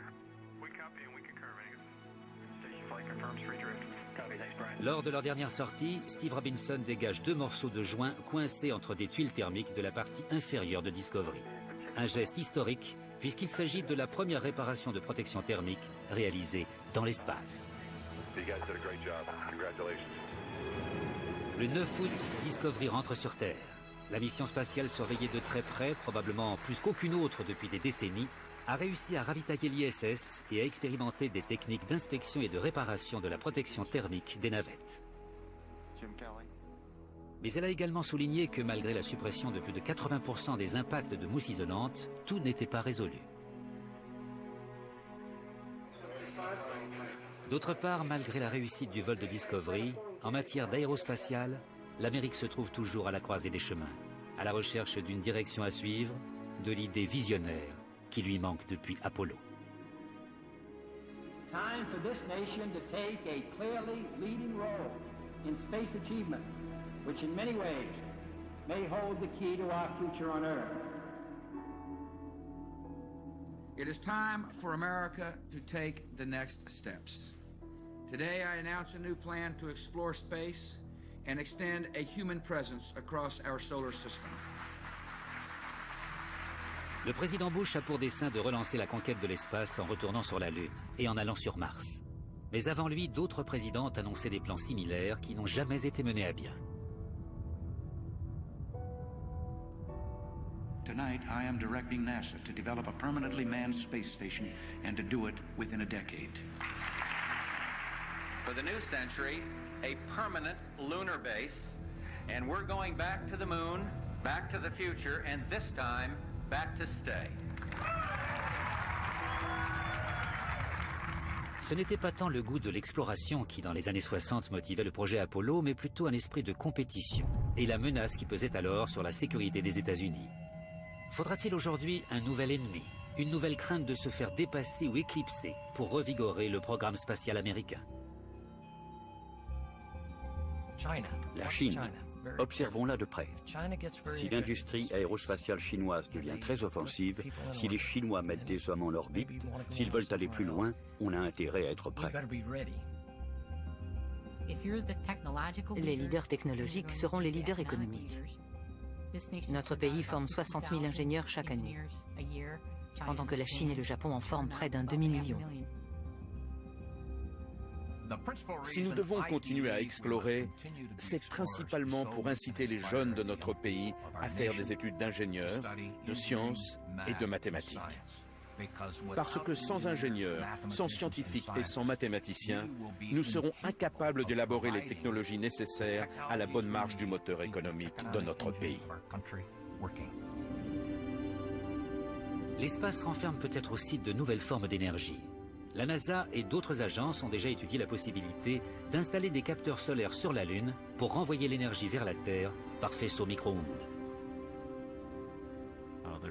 Lors de leur dernière sortie, Steve Robinson dégage 2 morceaux de joint coincés entre des tuiles thermiques de la partie inférieure de Discovery. Un geste historique puisqu'il s'agit de la première réparation de protection thermique réalisée dans l'espace. Le 9 août, Discovery rentre sur Terre. La mission spatiale surveillée de très près, probablement plus qu'aucune autre depuis des décennies, a réussi à ravitailler l'ISS et à expérimenter des techniques d'inspection et de réparation de la protection thermique des navettes. Mais elle a également souligné que malgré la suppression de plus de 80% des impacts de mousse isolante, tout n'était pas résolu. D'autre part, malgré la réussite du vol de Discovery, en matière d'aérospatiale, l'Amérique se trouve toujours à la croisée des chemins, à la recherche d'une direction à suivre, de l'idée visionnaire qui lui manque depuis Apollo.
Time for this nation to take a clearly leading role in space achievement, which in many ways may hold the key to our future on Earth.
It is time for America to take the next steps. Today I announce a new plan to explore space and extend a human presence across our solar system.
Le président Bush a pour dessein de relancer la conquête de l'espace en retournant sur la Lune et en allant sur Mars. Mais avant lui, d'autres présidents ont annoncé des plans similaires qui n'ont jamais été menés à bien.
Tonight, I am directing NASA to develop a permanently manned space station and to do it within a decade.
For the new century, a permanent lunar base, and we're going back to the moon, back to the future, and this time, back to stay.
Ce n'était pas tant le goût de l'exploration qui, dans les années 60, motivait le projet Apollo, mais plutôt un esprit de compétition et la menace qui pesait alors sur la sécurité des États-Unis. Faudra-t-il aujourd'hui un nouvel ennemi, une nouvelle crainte de se faire dépasser ou éclipser pour revigorer le programme spatial américain?
La Chine. Observons-la de près. Si l'industrie aérospatiale chinoise devient très offensive, si les Chinois mettent des hommes en orbite, s'ils veulent aller plus loin, on a intérêt à être prêt.
Les leaders technologiques seront les leaders économiques. Notre pays forme 60 000 ingénieurs chaque année, pendant que la Chine et le Japon en forment près d'un demi-million.
Si nous devons continuer à explorer, c'est principalement pour inciter les jeunes de notre pays à faire des études d'ingénieurs, de sciences et de mathématiques. Parce que sans ingénieurs, sans scientifiques et sans mathématiciens, nous serons incapables d'élaborer les technologies nécessaires à la bonne marche du moteur économique de notre pays.
L'espace renferme peut-être aussi de nouvelles formes d'énergie. La NASA et d'autres agences ont déjà étudié la possibilité d'installer des capteurs solaires sur la Lune pour renvoyer l'énergie vers la Terre par faisceau micro-ondes.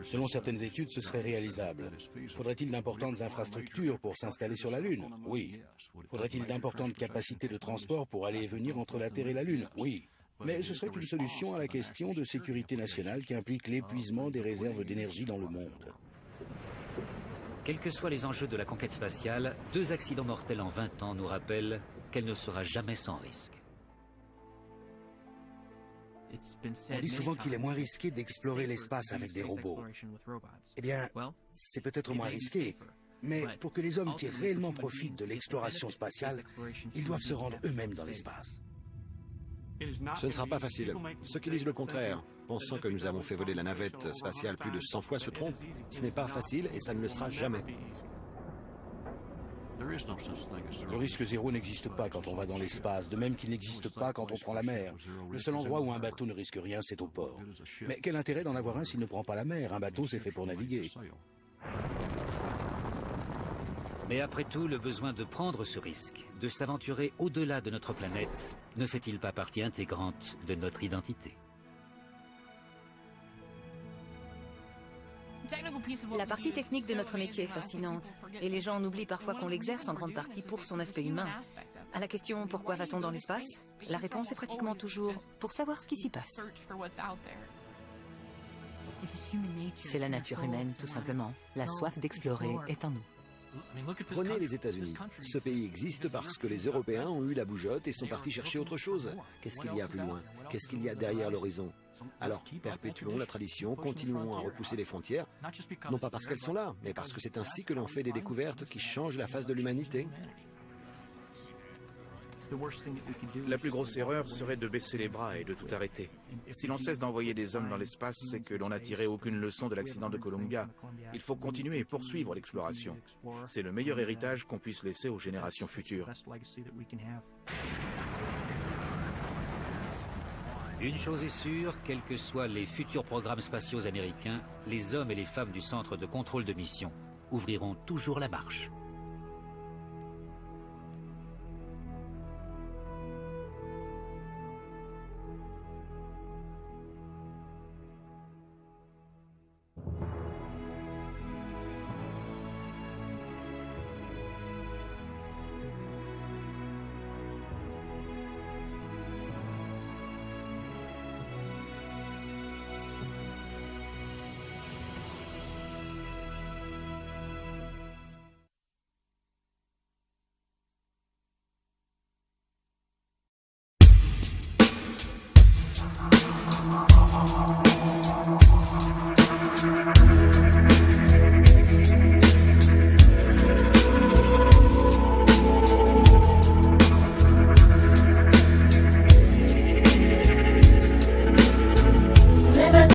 Selon certaines études, ce serait réalisable. Faudrait-il d'importantes infrastructures pour s'installer sur la Lune? Oui. Faudrait-il d'importantes capacités de transport pour aller et venir entre la Terre et la Lune? Oui. Mais ce serait une solution à la question de sécurité nationale qui implique l'épuisement des réserves d'énergie dans le monde.
Quels que soient les enjeux de la conquête spatiale, 2 accidents mortels en 20 ans nous rappellent qu'elle ne sera jamais sans risque.
On dit souvent qu'il est moins risqué d'explorer l'espace avec des robots. Eh bien, c'est peut-être moins risqué, mais pour que les hommes tirent réellement profit de l'exploration spatiale, ils doivent se rendre eux-mêmes dans l'espace.
Ce ne sera pas facile. Ceux qui disent le contraire, pensant que nous avons fait voler la navette spatiale plus de 100 fois, se trompent. Ce n'est pas facile et ça ne le sera jamais.
Le risque zéro n'existe pas quand on va dans l'espace, de même qu'il n'existe pas quand on prend la mer. Le seul endroit où un bateau ne risque rien, c'est au port. Mais quel intérêt d'en avoir un s'il ne prend pas la mer? Un bateau, c'est fait pour naviguer.
Mais après tout, le besoin de prendre ce risque, de s'aventurer au-delà de notre planète, ne fait-il pas partie intégrante de notre identité?
La partie technique de notre métier est fascinante, et les gens en oublient parfois qu'on l'exerce en grande partie pour son aspect humain. À la question « Pourquoi va-t-on dans l'espace ?», la réponse est pratiquement toujours « Pour savoir ce qui s'y passe ». C'est la nature humaine, tout simplement. La soif d'explorer est en nous.
Prenez les États-Unis. Ce pays existe parce que les Européens ont eu la bougeotte et sont partis chercher autre chose. Qu'est-ce qu'il y a plus loin? Qu'est-ce qu'il y a derrière l'horizon? Alors, perpétuons la tradition, continuons à repousser les frontières, non pas parce qu'elles sont là, mais parce que c'est ainsi que l'on fait des découvertes qui changent la face de l'humanité.
La plus grosse erreur serait de baisser les bras et de tout arrêter. Si l'on cesse d'envoyer des hommes dans l'espace, c'est que l'on n'a tiré aucune leçon de l'accident de Columbia. Il faut continuer et poursuivre l'exploration. C'est le meilleur héritage qu'on puisse laisser aux générations futures.
Une chose est sûre, quels que soient les futurs programmes spatiaux américains, les hommes et les femmes du Centre de contrôle de mission ouvriront toujours la marche.